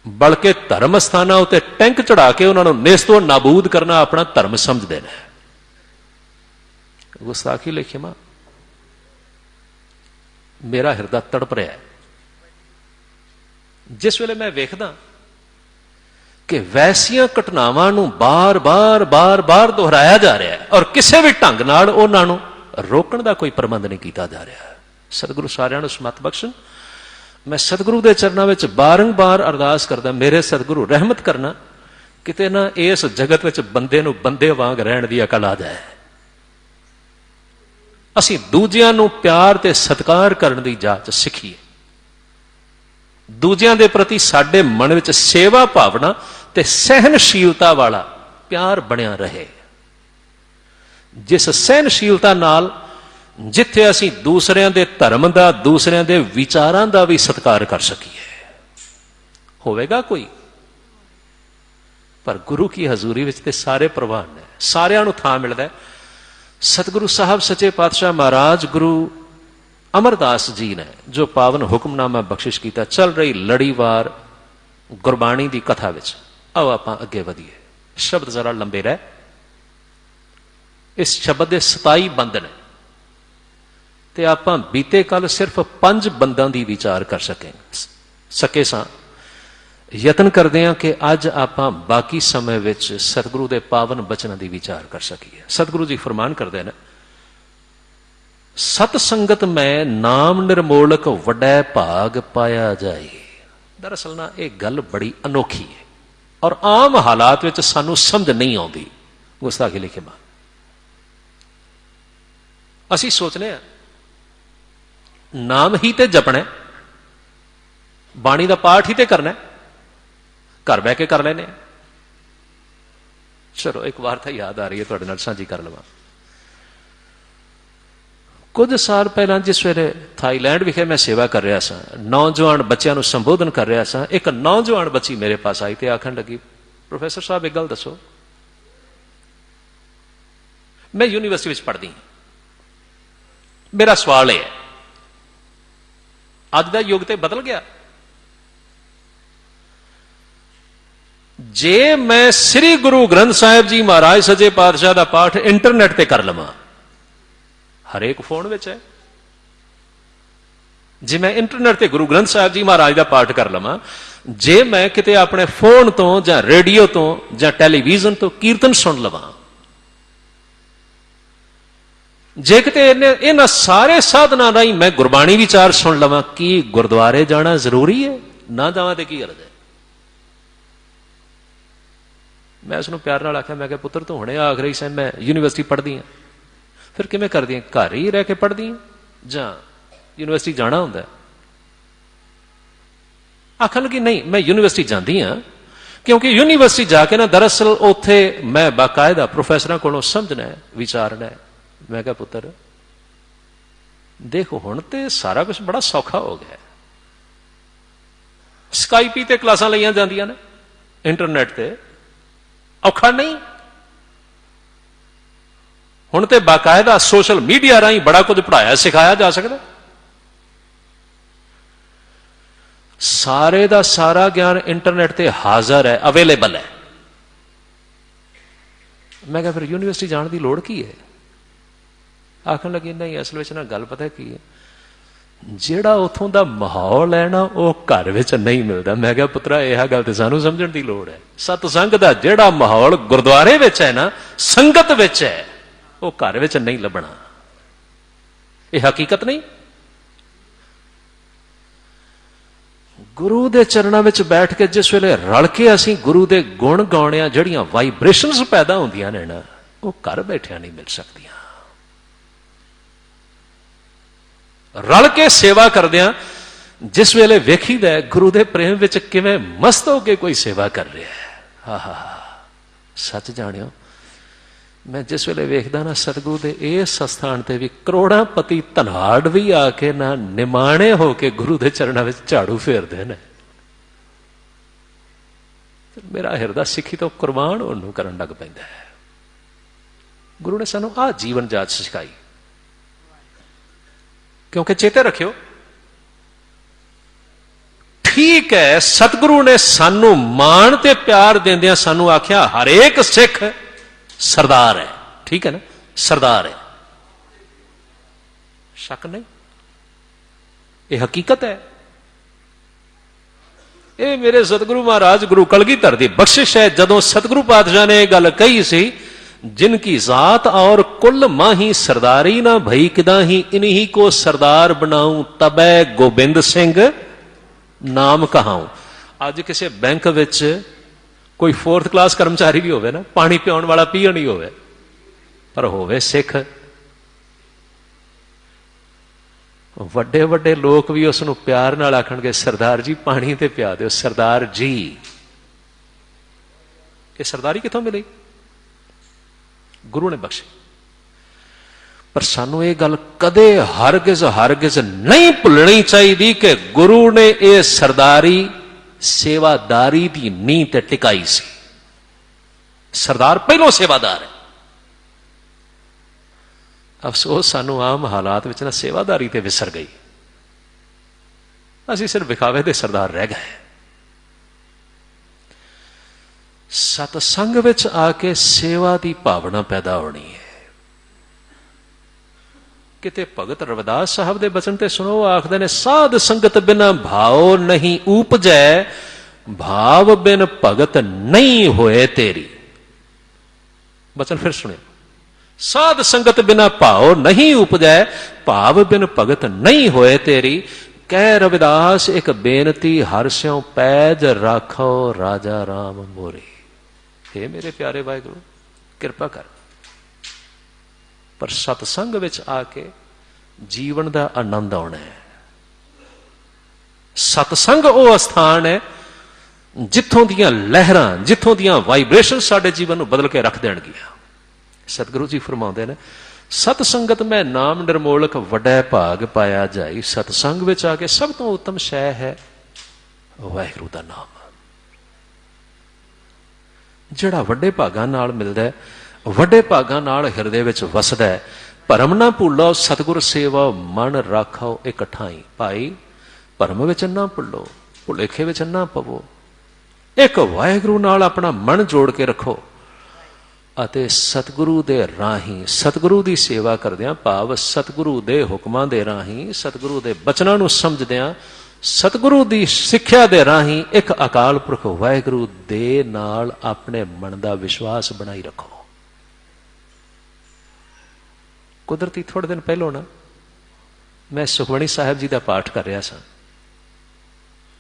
बल्कि धर्म स्थानों उत्ते टैंक चढ़ा के उन्होंने नेस्तो नाबूद करना अपना धर्म समझते हैं। गुस्ताखी लिखे मां, मेरा हिरदा तड़प रहा है जिस वेले मैं वेखदा कि वैसियां घटनावां नूं बार बार बार बार दोहराया जा रहा है और किसी भी ढंग नाल उन्हां नूं रोकण दा कोई प्रबंध नहीं किया जा रहा। सतगुरु सारियां नूं समत बख्शण। मैं सतगुरु के चरणों में बारंबार अरदास करदा, मेरे सतगुरु रहमत करना, किते ना इस जगत विच बंदे नूं बंदे वांग रहण दी अकल आ जाए। असीं दूजियां नूं प्यार ते सत्कार करन दी जाच सिखीए। दूजियां दे प्रति साडे मन विच सेवा भावना ते सहनशीलता वाला प्यार बनिया रहे, जिस सहनशीलता नाल जिथे असीं दूसरियां दे धर्म दा, दूसरियां दे विचारां दा भी सत्कार कर सकीए। होवेगा कोई पर गुरु की हजूरी विच ते सारे प्रवान ने, सारिਆਂ ਨੂੰ ਥਾਂ ਮਿਲਦਾ है। सतगुरु साहब सच्चे पातशाह महाराज गुरु अमरदास जी ने जो पावन हुक्मनामा बख्शिश किया, चल रही लड़ीवार गुरबाणी की कथा विच आओ आपां अगे वधीए। शब्द जरा लंबे रह, इस शब्द के 27 बंद ने ते आपां बीते कल सिर्फ 5 बंदां दी विचार कर सके सां। यतन करते हैं कि अज आपां बाकी समय विच सतगुरु के पावन बचनों की विचार कर सकीए। सतगुरु जी फरमान करते हैं, सत संगत में नाम निर्मोलक वड्डा भाग पाया जाए। दरअसल ना यह गल बड़ी अनोखी है और आम हालात विच सानू समझ नहीं आती। गुस्ताखी लिखे मां असी सोचने नाम ही ते जपना, बाणी का पाठ ही ते करना, घर बह के कर लेने। चलो एक वार्ता याद आ रही है, तुहाडे नाल साझी कर लवां। कुछ साल पहला जिस वेले थाईलैंड विखे मैं सेवा कर रहा सा, नौजवान बच्चों को संबोधन कर रहा सा, एक नौजवान बच्ची मेरे पास आई तो आखन लगी, प्रोफैसर साहब एक गल दसो, मैं यूनिवर्सिटी में पढ़ती हूं, मेरा सवाल है अज का युग तो बदल गया, जे मैं श्री गुरु ग्रंथ साहिब जी महाराज सच्चे पातशाह का पाठ इंटरनेट पर कर लवां, हरेक फोन में है, जे मैं इंटरनेट पर गुरु ग्रंथ साहिब जी महाराज का पाठ कर लवां, जे मैं किते अपने फोन तो जां रेडियो तो जां टैलीविजन तो कीर्तन सुन लवां, जे किते इन्हां सारे साधनां राहीं मैं गुरबाणी विचार सुन लवां, की गुरुद्वारे जाना जरूरी है? ना जावां ते की अर्थ है? मैं उसनूं प्यार नाल आख्या, मैं कहा पुत्र तू हुणे आख रही सी मैं यूनिवर्सिटी पढ़दी हाँ, फिर किवें करदी है? घर ही रह के पढ़दी हाँ जां यूनिवर्सिटी जाना हुंदा? आखन लगी नहीं मैं यूनिवर्सिटी जाती हाँ, क्योंकि यूनिवर्सिटी जाके ना दरअसल उत्थे मैं बाकायदा प्रोफैसरां कोलों समझना है, विचारना है। मैं कहा पुत्र देखो हुण ते सारा कुछ बड़ा सौखा हो गया, स्काइपी ते क्लासां लईआं जांदियां ने, इंटरनेट ते औखा नहीं, हुण ते बाकायदा सोशल मीडिया राहीं बड़ा कुछ पढ़ाया सिखाया जा सकता, सारे दा सारा ज्ञान इंटरनेट ते हाजिर है, अवेलेबल है। मैं कहा फिर यूनिवर्सिटी जाने की लोड़ की है? आखन लगी नहीं असल में ना गल पता की है, ਜਿਹੜਾ ਉਥੋਂ ਦਾ माहौल है ना वो घर विच नहीं मिलता। मैं क्या पुत्रा यह गल तो सानू समझण की लोड़ है, सतसंग का ਜਿਹੜਾ माहौल गुरुद्वारे विच है ना, संगत विच है, वो घर विच नहीं लभना। यह हकीकत नहीं। गुरु के चरणों में बैठ के जिस वेले रल के असीं गुरु के गुण गाउने, जड़ियां वाइब्रेशनस पैदा होंदियां ने ना, वो घर बैठिया नहीं मिल सकदियां। रल के सेवा करदियां जिस वेले वेखीदा गुरु के प्रेम विच किवें मस्त हो के कोई सेवा कर रहा है, हा सच जानियो मैं जिस वेले वेखदा ना सतगुरु के इस स्थान ते भी करोड़ां पति धनाड़ भी आके ना निमाणे होके गुरु के चरणों में झाड़ू फेरदे ने, मेरा हिरदा सिखी तो कुर्बान होने करन लग पैंदा है। गुरु ने सानू आ जीवन जाच सिखाई, क्योंकि चेते रखियो ठीक है सतगुरु ने सानू मान ते प्यार देंदियां सानू आख्या हरेक सिख सरदार है, ठीक है ना, सरदार है, शक नहीं, यह हकीकत है। ये मेरे सतगुरु महाराज गुरु कलगीधर दी बख्शिश है। जदों सतगुरु पातशाह ने यह गल कही सी, जिनकी जात और कुल माही सरदारी ना भई किदा ही इन्हीं को सरदार बनाऊं, तबै गोबिंद सिंह नाम कहाऊं। अज किसी बैंक विच कोई 4th क्लास कर्मचारी भी होवे ना, पानी पियाउण वाला पीण ही होवे, पर होवे सिख, वड्डे वड्डे लोग भी उसनूं प्यार नाल आखणगे सरदार जी पानी ते पिया दिओ, सरदार जी। ये सरदारी कित्थों मिली? गुरु ने बख्शी। पर सानू ये गल कदे हरगिज नहीं भुलनी चाहिए कि गुरु ने यह सरदारी सेवादारी की नींह ते टिकाई सी। सरदार पहलों सेवादार है। अफसोस सानू आम हालात विच ना सेवादारी ते विसर गई, असीं सिर्फ विखावे दे सरदार रह गए। सतसंग विच आके सेवा की भावना पैदा होनी है। किते भगत रविदास साहब दे बचन ते सुनो, आखदे ने साध संगत बिना भाव नहीं ऊपजै, भाव बिन भगत नहीं होए तेरी। बचन फिर सुनियो, साध संगत बिना भाव नहीं उपजै, भाव बिन भगत नहीं होए तेरी। कह रविदास एक बेनती हर स्यों पैज राखो राजा राम मोरे। हे मेरे प्यारे वाहिगुरू कृपा कर। पर सतसंग विच आके जीवन का आनंद आना है। सतसंग वो स्थान है जिथों दियां लहरां, जिथों दियां वाइब्रेशन साडे जीवन को बदल के रख देणगियां। सतगुरु जी फरमाउंदे ने, सतसंगत में नाम निर्मोलक वड्डा भाग पाया जाए। सतसंग विच आके सब तो उत्तम शै है वाहिगुरू दा नाम, जिहड़ा वड्डे भागां नाल मिलदा है, वड्डे भागां नाल हिरदे विच वसदा है। भरम ना भूलो सतगुर सेवा मन राखो इकट्ठाई। भाई भरम विच ना भुलो, भुलेखे विच ना पवो, एक वाहिगुरू नाल अपना मन जोड़ के रखो ਅਤੇ सतगुरु दे राही सतगुरु की सेवा करदियां, भाव सतगुरु दे हुक्मां दे राही, सतगुरु दे बचनां नूं समझदियां, सतगुरु की सिक्ख्या दे राही एक अकाल पुरख वाहिगुरू दे नाल अपने मन का विश्वास बनाई रखो। कुदरती थोड़े दिन पहलों ना मैं सुखमणी साहब जी का पाठ कर रहा सा,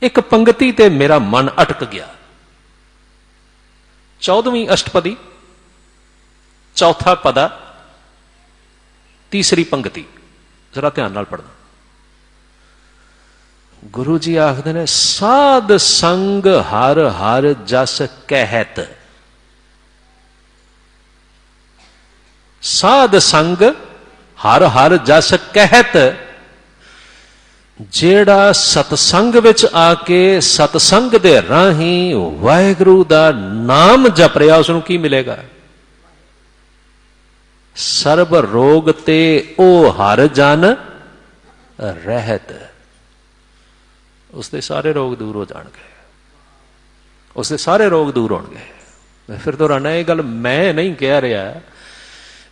एक पंक्ति ते मेरा मन अटक गया। 14वीं अष्टपदी चौथा पदा तीसरी पंक्ति, जरा ध्यान नाल पढ़ना। गुरु जी आखदे ने, साध संग हर हर जस कहत। साध संग हर हर जस कहत। जेड़ा सतसंग विच आके सतसंग दे राही वाहिगुरू दा नाम जप रहा, उसनूं की मिलेगा? सर्ब रोग ते ओ हर जन रहत। उसके सारे रोग दूर हो जाएंगे, उसके सारे रोग दूर होंगे। मैं फिर दोहराना, यह गल मैं नहीं कह रहा,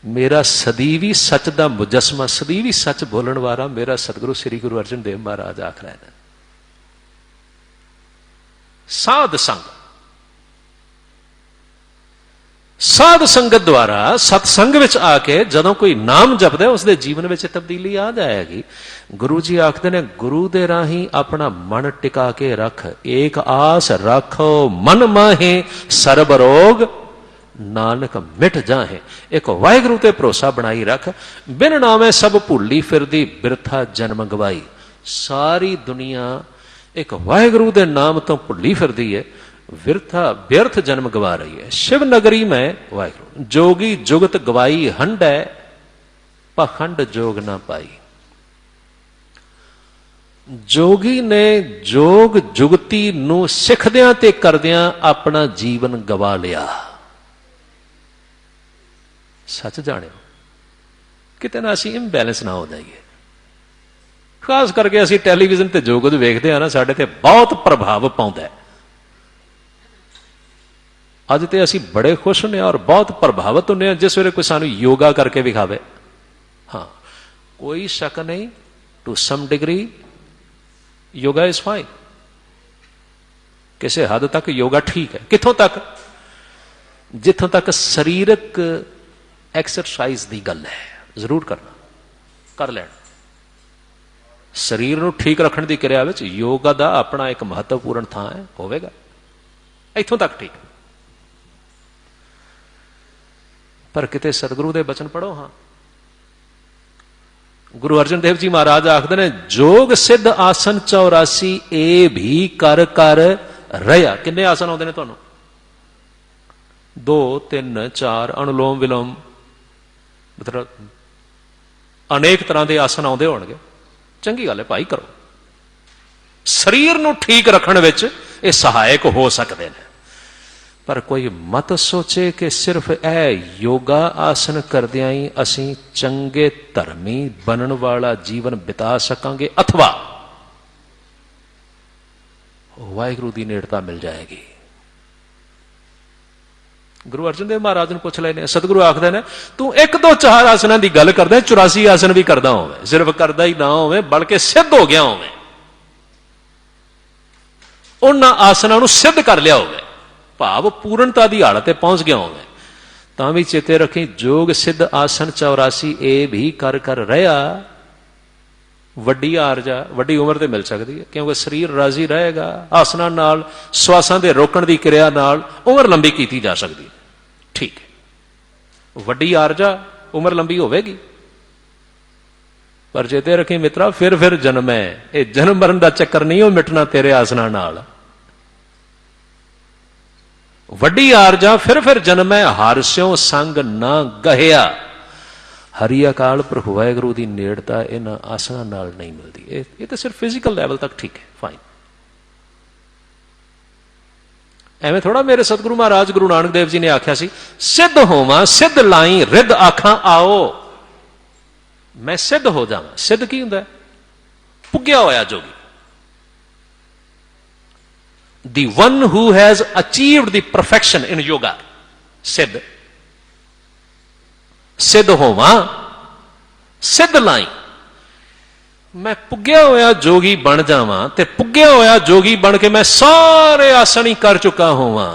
मेरा सदीवी सच का मुजस्मा, सदीवी सच बोलने वाला मेरा सतगुरु श्री गुरु अर्जन देव महाराज आख रहे हैं। साध संग, साध संगत द्वारा सतसंग विच आके जदों कोई नाम जपदा है, उसके जीवन में तब्दीली आ जाएगी। गुरु जी आखते ने, गुरु दे राही अपना मन टिका के रख, एक आस रखो मन माहे, सर्ब रोग नानक मिट जाहे। एक वाहिगुरू ते भरोसा बनाई रख, बिन नामे सब भुली फिरदी बिरथा जन्म गवाई। सारी दुनिया एक वाहिगुरू दे नाम तो भुली फिरदी है, व्यर्थ जन्म गवा रही है। शिव नगरी में वाहिगुरू जोगी जुगत गवाई, हंडै पखंड जोग ना पाई। जोगी ने जोग जुगती नूं सिखदियां ते करदियां अपना जीवन गवा लिया। सच जानियो, किते ना असीं इंबैलेंस ना हो जाइए। खास करके असीं टैलीविजन ते जो कुछ वेखदे हां ना, साडे ते बहुत प्रभाव पाउंदा है। अज तो असी बड़े खुश होने और बहुत प्रभावित होने जिस वे कोई सानू योगा करके विखावे। हाँ, कोई शक नहीं, to some degree yoga is fine, किसी हद तक योगा ठीक है। किथों तक? जिथों तक शरीरक एक्सरसाइज की गल है, जरूर करना, कर लेना। शरीर को ठीक रखने की क्रिया में योगा का अपना एक महत्वपूर्ण थां है, होगा। इथों तक ठीक, पर किते सतगुरु दे बचन पढ़ो। हाँ, गुरु अर्जन देव जी महाराज आखदे ने, जोग सिद्ध आसन 84 ए भी कर कर रहा। किन्ने आसन आउंदे ने तुहानूं? 2 3 4 अनुलोम विलोम, मतलब अनेक तरह के आसन आउंदे होणगे। चंगी गल है भाई, करो। शरीर नूं ठीक रखण विच ये सहायक हो सकते हैं। पर कोई मत सोचे कि सिर्फ यह योगा आसन करदियां ही असीं चंगे धर्मी बनन वाला जीवन बिता सकांगे अथवा वाहिगुरू की नेड़ता मिल जाएगी। गुरु अर्जन देव महाराज ने पूछ लेने, सतगुरु आखदे ने तू एक दो चार आसना की गल करदा, 84 आसन भी करदा होवे, सिर्फ करदा ही ना होवे बल्कि सिद्ध हो गया होवे, उन्हां आसना नूं सिद्ध कर लिया होवे, भाव पूर्णता की हालत पहुंच गया होवे। तां भी चेते रखी जोग सिद्ध आसन 84 ए भी कर रहा, वड्डी आरजा वड्डी उम्र ते मिल सकती है, क्योंकि शरीर राजी रहेगा। आसना नाल श्वासां दे रोकण दी क्रिया नाल उम्र लंबी की जा सकती है, ठीक है, वड्डी आरजा उम्र लंबी होवेगी। पर चेते रखी मित्रा फिर जन्म है, यह जन्म मरण का चक्कर नहीं हो मिटना तेरे आसना नाल। वड्डी आरजा फिर जन्म है, हार स्यों संग ना गहिया। हरि अकाल प्रभु वाहिगुरू की नेड़ता इन्हां आसना नाल नहीं मिलती। ये तो सिर्फ फिजिकल लैवल तक ठीक है, फाइन। एवं थोड़ा मेरे सतगुरु महाराज गुरु नानक देव जी ने आख्या सी, सिद्ध होवां सिद्ध लाई रिद आखां आओ, मैं सिद्ध हो जावां। सिद्ध की हुंदा है? पुग्या होया जोगी। The one who has achieved the perfection in yoga, सिद्ध। सिद्ध होवां सिद्ध लाई, मैं पुग्या होया जोगी बन जावां, ते पुग्या होया जोगी बन के मैं सारे आसन ही कर चुका होवां।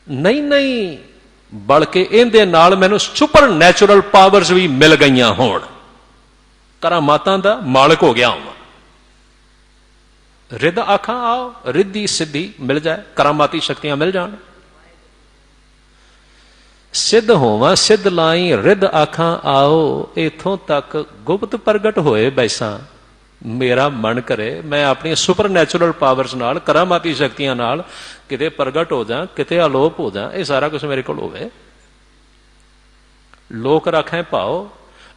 नहीं बल्कि इहदे नाल मैनूं सुपर नैचुरल पावर्स भी मिल गईयां होण, करामातां दा मालिक हो गया होवां। रिद आखां आओ, रिद्धि सिद्धि मिल जाए, करामाती शक्तियां मिल जान। सिद्ध होवां सिद्ध लाई रिद आखां आओ, इथों तक गुप्त प्रगट होए बैसा मेरा मन करे मैं अपनी सुपर नैचुरल पावर्स नाल करामाती शक्तियां नाल किते प्रगट हो जा, किते अलोप हो जा, ये सारा कुछ मेरे को होवे। लोक रखें पाओ,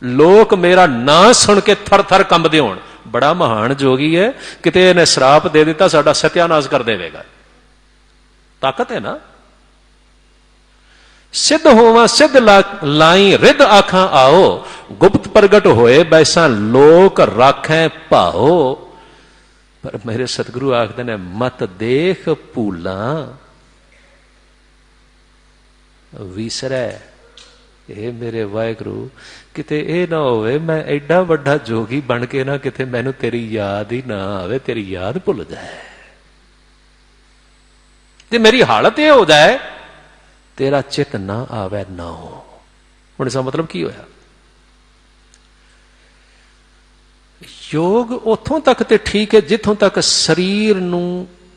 लोक मेरा ना सुन के थर थर कंबदे होण, बड़ा महान जोगी है, किते इन्हें श्राप दे दिता साडा सत्यानाश कर देवेगा। ताकत है ना। सिद्ध होवां सिद्ध लाई रिद आखां आओ, गुप्त प्रगट होए बैसा लोक राखें भाओ। पर मेरे सतगुरु आखदे ने मत देख भूला विसरै। ये मेरे वाहिगुरू किते ये ना होवे मैं एडा वड्डा जोगी बन के ना किते मैनू तेरी याद ही ना आवे, तेरी याद भुल जाए, ते मेरी हालत यह हो जाए तेरा चित ना आवे ना हो। हुण इसका मतलब की होया? योग उथों तक ते ठीक है जिथों तक शरीर नू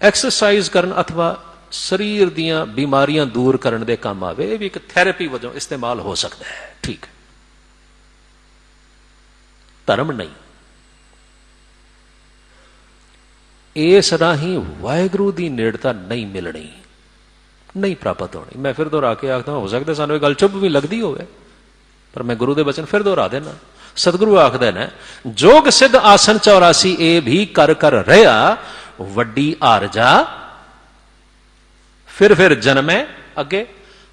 एक्सरसाइज करन अथवा शरीर दियां बीमारियां दूर करने दे काम आवे, ये भी एक थैरेपी वजों इस्तेमाल हो सकता है, ठीक है, धर्म नहीं। इस राही वाहिगुरू दी नेड़ता नहीं मिलनी, नहीं प्राप्त होनी। मैं फिर दोहरा के आखता हो सकता सानू गल चुभ भी लगती होवे, पर मैं गुरु दे वचन फिर दोहरा देना। सतगुरु आखदे ने जोग सिद्ध आसन 84 ए भी कर रहा, वड्डी आरजा फिर जन्मै अगे,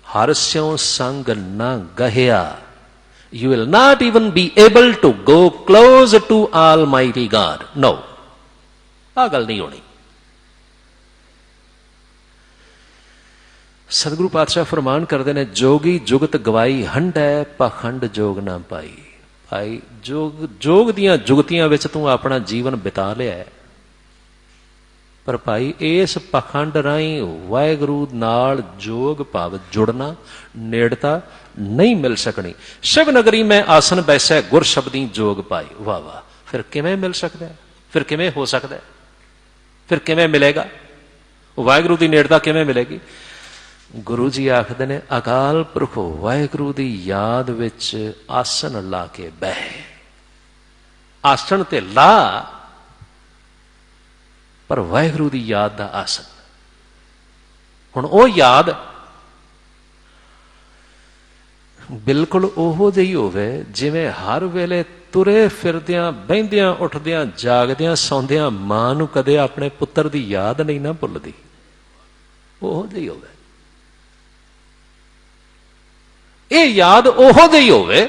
हर स्यों संग ना गहिया। You will not even be able to go close to Almighty God. No, आ गल नहीं होनी। सतगुरु पातशाह फरमान करते हैं, जोगी जुगत गवाई हंडै पाखंड जोग ना पाई। भाई जोग दियां जुगतियां विच तू अपना जीवन बिता लिया है, पर भाई इस पाखंड राही वाहिगुरू नाल जोग भाव जुड़ना नेड़ता नहीं मिल सकनी। शिव नगरी में आसन बैसै गुर शब्दी जोग पाई। वाह वाह, फिर किवें मिल सकता है, फिर किवें हो सकता है, फिर किवें मिलेगा वाहिगुरू की नेड़ता, किवें मिलेगी? गुरु जी आखदे ने अकाल पुरख वाहिगुरू की याद विच आसन ला के बह, आसन ते ला पर वाहिगुरू की याद का आसन। हुण ओ याद बिल्कुल ओहो जी होवे जिवें हर वेले तुरे फिरदियां बहिंदियां उठदियां जागदियां सौंदियां मां नूं कदे अपने पुत्तर की याद नहीं ना भुलदी। ਉਹੋ ਜਿਹੀ ਹੋਵੇ, ਇਹ ਯਾਦ ਉਹੋ ਜਿਹੀ ਹੋਵੇ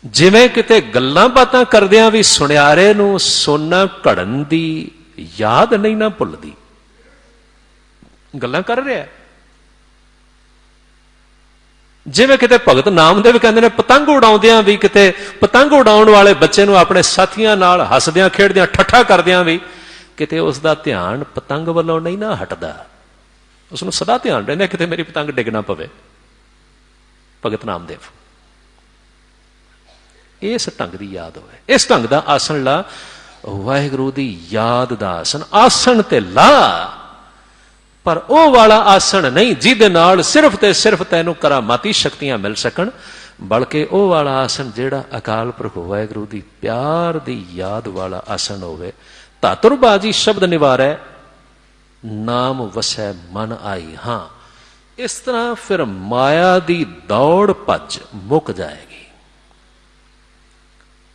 ਜਿਵੇਂ ਕਿਤੇ ਗੱਲਾਂ ਬਾਤਾਂ ਕਰਦਿਆਂ ਵੀ ਸੁਨਿਆਰੇ ਨੂੰ ਸੋਨਾ ਘੜਨ ਦੀ ਯਾਦ ਨਹੀਂ ਨਾ ਭੁੱਲਦੀ। ਗੱਲਾਂ ਕਰ ਰਿਹਾ, ਜਿਵੇਂ ਕਿਤੇ ਭਗਤ ਨਾਮਦੇਵ ਕਹਿੰਦੇ ਨੇ ਪਤੰਗ ਉਡਾਉਂਦਿਆਂ ਵੀ, ਕਿਤੇ ਪਤੰਗ ਉਡਾਉਣ ਵਾਲੇ ਬੱਚੇ ਨੂੰ ਆਪਣੇ ਸਾਥੀਆਂ ਨਾਲ ਹੱਸਦਿਆਂ ਖੇਡਦਿਆਂ ਠੱਠਾ ਕਰਦਿਆਂ ਵੀ ਕਿਤੇ ਉਸ ਦਾ ਧਿਆਨ ਪਤੰਗ ਵੱਲੋਂ ਨਹੀਂ ਨਾ ਹਟਦਾ, ਉਸ ਨੂੰ ਸਦਾ ਧਿਆਨ ਰਹਿੰਦਾ ਕਿਤੇ ਮੇਰੀ ਪਤੰਗ ਡਿੱਗ ਨਾ ਪਵੇ। ਭਗਤ ਨਾਮਦੇਵ, ਇਸ ਢੰਗ ਦੀ ਯਾਦ ਹੋਵੇ, ਇਸ ਢੰਗ ਦਾ ਆਸਣ ਲਾ, ਵਾਹਿਗੁਰੂ ਦੀ ਯਾਦ ਦਾ ਆਸਣ। ਆਸਣ ਤੇ ਲਾ, ਪਰ ਉਹ ਵਾਲਾ ਆਸਣ ਨਹੀਂ ਜਿਹਦੇ ਨਾਲ ਸਿਰਫ ਤੇ ਸਿਰਫ ਤੈਨੂੰ ਕਰਾਮਾਤੀ ਸ਼ਕਤੀਆਂ ਮਿਲ ਸਕਣ, ਬਲਕਿ ਉਹ ਵਾਲਾ ਆਸਣ ਜਿਹੜਾ ਅਕਾਲ ਪੁਰਖ ਵਾਹਿਗੁਰੂ ਦੀ ਪਿਆਰ ਦੀ ਯਾਦ ਵਾਲਾ ਆਸਣ ਹੋਵੇ। ਧਾਤੁਰਬਾਜੀ ਸ਼ਬਦ ਨਿਵਾਰੈ, ਨਾਮ ਵਸੈ ਮਨ ਆਈ। ਹਾਂ, ਇਸ ਤਰ੍ਹਾਂ ਫਿਰ ਮਾਇਆ ਦੀ ਦੌੜ ਭੱਜ ਮੁੱਕ ਜਾਏਗੀ।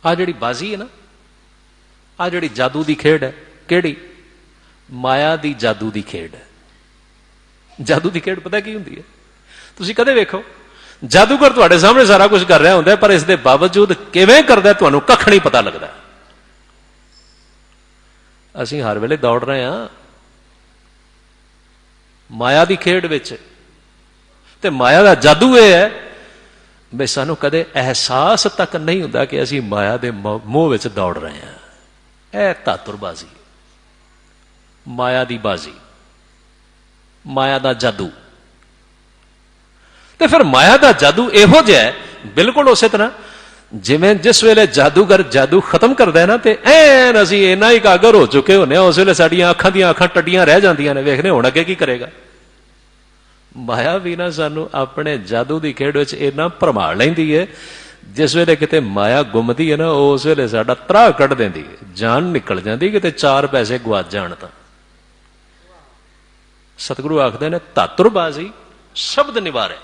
ਆ ਜਿਹੜੀ ਬਾਜ਼ੀ ਹੈ ਨਾ, ਆ ਜਿਹੜੀ ਜਾਦੂ ਦੀ ਖੇਡ ਹੈ, ਕਿਹੜੀ? ਮਾਇਆ ਦੀ ਜਾਦੂ ਦੀ ਖੇਡ ਹੈ। ਜਾਦੂ ਦੀ ਖੇਡ ਪਤਾ ਕੀ ਹੁੰਦੀ ਹੈ? ਤੁਸੀਂ ਕਦੇ ਵੇਖੋ, ਜਾਦੂਗਰ ਤੁਹਾਡੇ ਸਾਹਮਣੇ ਸਾਰਾ ਕੁਝ ਕਰ ਰਿਹਾ ਹੁੰਦਾ, ਪਰ ਇਸ ਦੇ ਬਾਵਜੂਦ ਕਿਵੇਂ ਕਰਦਾ ਤੁਹਾਨੂੰ ਕੱਖ ਨਹੀਂ ਪਤਾ ਲੱਗਦਾ। ਅਸੀਂ ਹਰ ਵੇਲੇ ਦੌੜ ਰਹੇ ਹਾਂ ਮਾਇਆ ਦੀ ਖੇਡ ਵਿੱਚ, ਤੇ ਮਾਇਆ ਦਾ ਜਾਦੂ ਇਹ ਹੈ ਵੀ ਸਾਨੂੰ ਕਦੇ ਅਹਿਸਾਸ ਤੱਕ ਨਹੀਂ ਹੁੰਦਾ ਕਿ ਅਸੀਂ ਮਾਇਆ ਦੇ ਮੋਹ ਵਿੱਚ ਦੌੜ ਰਹੇ ਹਾਂ। ਇਹ ਧਾਤੁਰਬਾਜ਼ੀ, ਮਾਇਆ ਦੀ ਬਾਜ਼ੀ, ਮਾਇਆ ਦਾ ਜਾਦੂ। ਤੇ ਫਿਰ ਮਾਇਆ ਦਾ ਜਾਦੂ ਇਹੋ ਜਿਹਾ ਬਿਲਕੁਲ ਉਸੇ ਤਰ੍ਹਾਂ ਜਿਵੇਂ ਜਿਸ ਵੇਲੇ ਜਾਦੂਗਰ ਜਾਦੂ ਖਤਮ ਕਰਦਾ ਹੈ ਨਾ, ਤੇ ਐਨ ਅਸੀਂ ਇੰਨਾ ਹੀ ਇਕਾਗਰ ਹੋ ਚੁੱਕੇ ਹੁੰਦੇ ਹਾਂ, ਉਸ ਵੇਲੇ ਸਾਡੀਆਂ ਅੱਖਾਂ ਦੀਆਂ ਅੱਖਾਂ ਟੱਡੀਆਂ ਰਹਿ ਜਾਂਦੀਆਂ ਨੇ, ਵੇਖਦੇ ਹੁਣ ਅੱਗੇ ਕੀ ਕਰੇਗਾ। ਮਾਇਆ ਵੀ ਨਾ ਸਾਨੂੰ ਆਪਣੇ ਜਾਦੂ ਦੀ ਖੇਡ ਵਿੱਚ ਇੰਨਾ ਭਰਮਾ ਲੈਂਦੀ ਹੈ, ਜਿਸ ਵੇਲੇ ਕਿਤੇ ਮਾਇਆ ਗੁੰਮਦੀ ਹੈ ਨਾ, ਉਸ ਵੇਲੇ ਸਾਡਾ ਤਰਾਹ ਕੱਢ ਦਿੰਦੀ ਹੈ, ਜਾਨ ਨਿਕਲ ਜਾਂਦੀ, ਕਿਤੇ 4 ਪੈਸੇ ਗਵਾਚ ਜਾਣ ਤਾਂ। ਸਤਿਗੁਰੂ ਆਖਦੇ ਨੇ ਧਾਤੁਰਬਾਜ਼ੀ ਸ਼ਬਦ ਨਿਵਾਰੇ।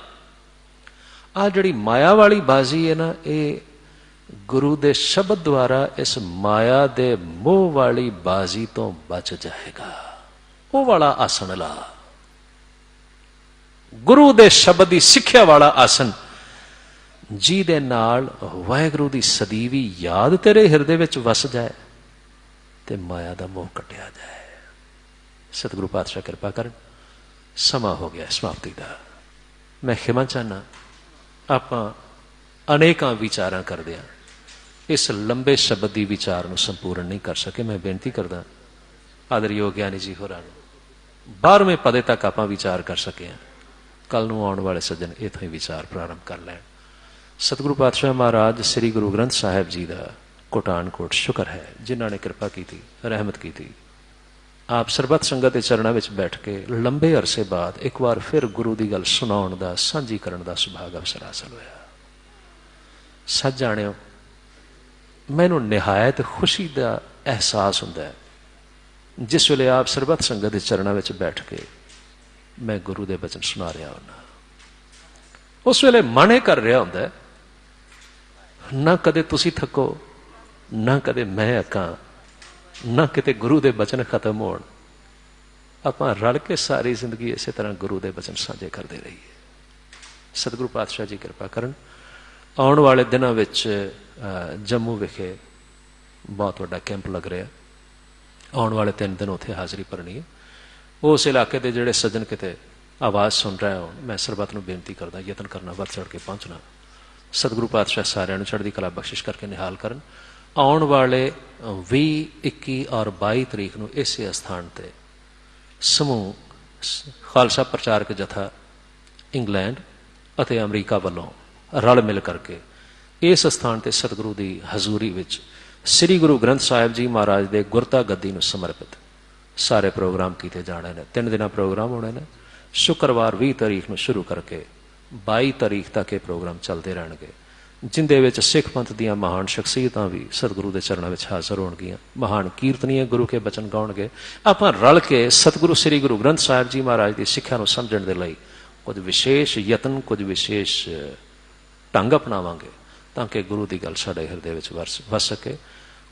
ਆ ਜਿਹੜੀ ਮਾਇਆ ਵਾਲੀ ਬਾਜ਼ੀ ਹੈ ਨਾ, ਇਹ ਗੁਰੂ ਦੇ ਸ਼ਬਦ ਦੁਆਰਾ ਇਸ ਮਾਇਆ ਦੇ ਮੋਹ ਵਾਲੀ ਬਾਜ਼ੀ ਤੋਂ ਬਚ ਜਾਏਗਾ। ਉਹ ਵਾਲਾ ਆਸਣ ਲਾ, ਗੁਰੂ ਦੇ ਸ਼ਬਦ ਦੀ ਸਿੱਖਿਆ ਵਾਲਾ ਆਸਣ, ਜਿਹਦੇ ਨਾਲ ਵਾਹਿਗੁਰੂ ਦੀ ਸਦੀਵੀ ਯਾਦ ਤੇਰੇ ਹਿਰਦੇ ਵਿੱਚ ਵਸ ਜਾਏ ਤੇ ਮਾਇਆ ਦਾ ਮੋਹ ਕੱਟਿਆ ਜਾਏ। ਸਤਿਗੁਰੂ ਪਾਤਸ਼ਾਹ ਕਿਰਪਾ ਕਰਨ। ਸਮਾਂ ਹੋ ਗਿਆ ਸਮਾਪਤੀ ਦਾ। ਮੈਂ ਖਿਮਾ ਚਾਹਨਾ, ਆਪਾਂ ਅਨੇਕਾਂ ਵਿਚਾਰਾਂ ਕਰਦੇ ਹਾਂ, ਇਸ ਲੰਬੇ ਸ਼ਬਦ ਦੀ ਵਿਚਾਰ ਨੂੰ ਸੰਪੂਰਨ ਨਹੀਂ ਕਰ ਸਕੇ। ਮੈਂ ਬੇਨਤੀ ਕਰਦਾ ਆਦਰਯੋਗ ਗਿਆਨੀ ਜੀ ਹੋਰਾਂ ਨੂੰ, 12ਵੇਂ ਪਦੇ ਤੱਕ ਆਪਾਂ ਵਿਚਾਰ ਕਰ ਸਕੇ ਹਾਂ। ਕੱਲ ਨੂੰ ਆਉਣ ਵਾਲੇ ਸੱਜਣ ਇੱਥੋਂ ਹੀ ਵਿਚਾਰ ਪ੍ਰਾਰੰਭ ਕਰ ਲੈਣ। ਸਤਿਗੁਰੂ ਪਾਤਸ਼ਾਹ ਮਹਾਰਾਜ ਸ੍ਰੀ ਗੁਰੂ ਗ੍ਰੰਥ ਸਾਹਿਬ ਜੀ ਦਾ ਕੋਟਾਨ ਕੋਟ ਸ਼ੁਕਰ ਹੈ, ਜਿਨ੍ਹਾਂ ਨੇ ਕਿਰਪਾ ਕੀਤੀ, ਰਹਿਮਤ ਕੀਤੀ। ਆਪ ਸਰਬੱਤ ਸੰਗਤ ਦੇ ਚਰਨਾਂ ਵਿੱਚ ਬੈਠ ਕੇ ਲੰਬੇ ਅਰਸੇ ਬਾਅਦ ਇੱਕ ਵਾਰ ਫਿਰ ਗੁਰੂ ਦੀ ਗੱਲ ਸੁਣਾਉਣ ਦਾ, ਸਾਂਝੀ ਕਰਨ ਦਾ ਸੁਭਾਗ ਅਵਸਰ ਹਾਸਲ ਹੋਇਆ। ਸੱਚ ਜਾਣਿਓ, ਮੈਨੂੰ ਨਿਹਾਇਤ ਖੁਸ਼ੀ ਦਾ ਅਹਿਸਾਸ ਹੁੰਦਾ ਹੈ ਜਿਸ ਵੇਲੇ ਆਪ ਸਰਬੱਤ ਸੰਗਤ ਦੇ ਚਰਨਾਂ ਵਿੱਚ ਬੈਠ ਕੇ ਮੈਂ ਗੁਰੂ ਦੇ ਬਚਨ ਸੁਣਾ ਰਿਹਾ ਹੁੰਦਾ। ਉਸ ਵੇਲੇ ਮਨ ਇਹ ਕਰ ਰਿਹਾ ਹੁੰਦਾ, ਨਾ ਕਦੇ ਤੁਸੀਂ ਥੱਕੋ, ਨਾ ਕਦੇ ਮੈਂ ਅੱਕਾਂ, ਨਾ ਕਿਤੇ ਗੁਰੂ ਦੇ ਬਚਨ ਖਤਮ ਹੋਣ। ਆਪਾਂ ਰਲ ਕੇ ਸਾਰੀ ਜ਼ਿੰਦਗੀ ਇਸੇ ਤਰ੍ਹਾਂ ਗੁਰੂ ਦੇ ਬਚਨ ਸਾਂਝੇ ਕਰਦੇ ਰਹੀਏ। ਸਤਿਗੁਰੂ ਪਾਤਸ਼ਾਹ ਜੀ ਕਿਰਪਾ ਕਰਨ। ਆਉਣ ਵਾਲੇ ਦਿਨਾਂ ਵਿੱਚ ਜੰਮੂ ਵਿਖੇ ਬਹੁਤ ਵੱਡਾ ਕੈਂਪ ਲੱਗ ਰਿਹਾ। ਆਉਣ ਵਾਲੇ 3 ਦਿਨ ਉੱਥੇ ਹਾਜ਼ਰੀ ਭਰਨੀ ਹੈ। ਉਸ ਇਲਾਕੇ ਦੇ ਜਿਹੜੇ ਸੱਜਣ ਕਿਤੇ ਆਵਾਜ਼ ਸੁਣ ਰਹੇ ਹੋਣ, ਮੈਂ ਸਰਬੱਤ ਨੂੰ ਬੇਨਤੀ ਕਰਦਾ, ਯਤਨ ਕਰਨਾ, ਵੱਧ ਚੜ੍ਹ ਕੇ ਪਹੁੰਚਣਾ। ਸਤਿਗੁਰੂ ਪਾਤਸ਼ਾਹ ਸਾਰਿਆਂ ਨੂੰ ਚੜ੍ਹਦੀ ਕਲਾ ਬਖਸ਼ਿਸ਼ ਕਰਕੇ ਨਿਹਾਲ ਕਰਨ। ਆਉਣ ਵਾਲੇ 20, 21 ਔਰ 22 ਤਰੀਕ ਨੂੰ ਇਸੇ ਅਸਥਾਨ ਤੇ ਸਮੂਹ ਖਾਲਸਾ ਪ੍ਰਚਾਰਕ ਜਥਾ ਇੰਗਲੈਂਡ ਅਤੇ ਅਮਰੀਕਾ ਵੱਲੋਂ ਰਲ ਮਿਲ ਕਰਕੇ ਇਸ ਅਸਥਾਨ ਤੇ ਸਤਿਗੁਰੂ ਦੀ ਹਜ਼ੂਰੀ ਵਿੱਚ ਸ੍ਰੀ ਗੁਰੂ ਗ੍ਰੰਥ ਸਾਹਿਬ ਜੀ ਮਹਾਰਾਜ ਦੇ ਗੁਰਤਾ ਗੱਦੀ ਨੂੰ ਸਮਰਪਿਤ ਸਾਰੇ ਪ੍ਰੋਗਰਾਮ ਕੀਤੇ ਜਾਣੇ ਨੇ। 3 ਦਿਨਾਂ ਪ੍ਰੋਗਰਾਮ ਹੋਣੇ ਨੇ। ਸ਼ੁੱਕਰਵਾਰ 20 ਤਾਰੀਖ ਨੂੰ ਸ਼ੁਰੂ ਕਰਕੇ 22 ਤਾਰੀਖ ਤੱਕ ਇਹ ਪ੍ਰੋਗਰਾਮ ਚੱਲਦੇ ਰਹਿਣਗੇ, ਜਿੰਦੇ ਵਿੱਚ ਸਿੱਖ ਪੰਥ ਦੀਆਂ ਮਹਾਨ ਸ਼ਖਸੀਅਤਾਂ ਵੀ ਸਤਿਗੁਰੂ ਦੇ ਚਰਨਾਂ ਵਿੱਚ ਹਾਜ਼ਰ ਹੋਣਗੀਆਂ। ਮਹਾਨ ਕੀਰਤਨੀਏ ਗੁਰੂ ਕੇ ਬਚਨ ਗਾਉਣਗੇ। ਆਪਾਂ ਰਲ ਕੇ ਸਤਿਗੁਰੂ ਸ੍ਰੀ ਗੁਰੂ ਗ੍ਰੰਥ ਸਾਹਿਬ ਜੀ ਮਹਾਰਾਜ ਦੀ ਸਿੱਖਿਆ ਨੂੰ ਸਮਝਣ ਦੇ ਲਈ ਕੁਝ ਵਿਸ਼ੇਸ਼ ਯਤਨ, ਕੁਝ ਵਿਸ਼ੇਸ਼ ਢੰਗ ਅਪਣਾਵਾਂਗੇ ਤਾਂ ਕਿ ਗੁਰੂ ਦੀ ਗੱਲ ਸਾਡੇ ਹਿਰਦੇ ਵਿੱਚ ਵਸ ਸਕੇ।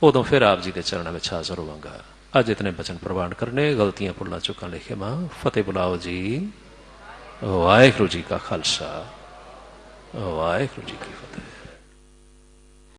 ਉਦੋਂ ਫਿਰ ਆਪ ਜੀ ਦੇ ਚਰਨਾਂ ਵਿੱਚ ਹਾਜ਼ਰ ਹੋਵਾਂਗਾ। अज इतने बचन प्रवान करने, गलतियां भुलना चुका लिखे मां। फतेह बुलाओ जी। वाहिगुरू जी का खालसा, वाहिगुरू जी की फतेह।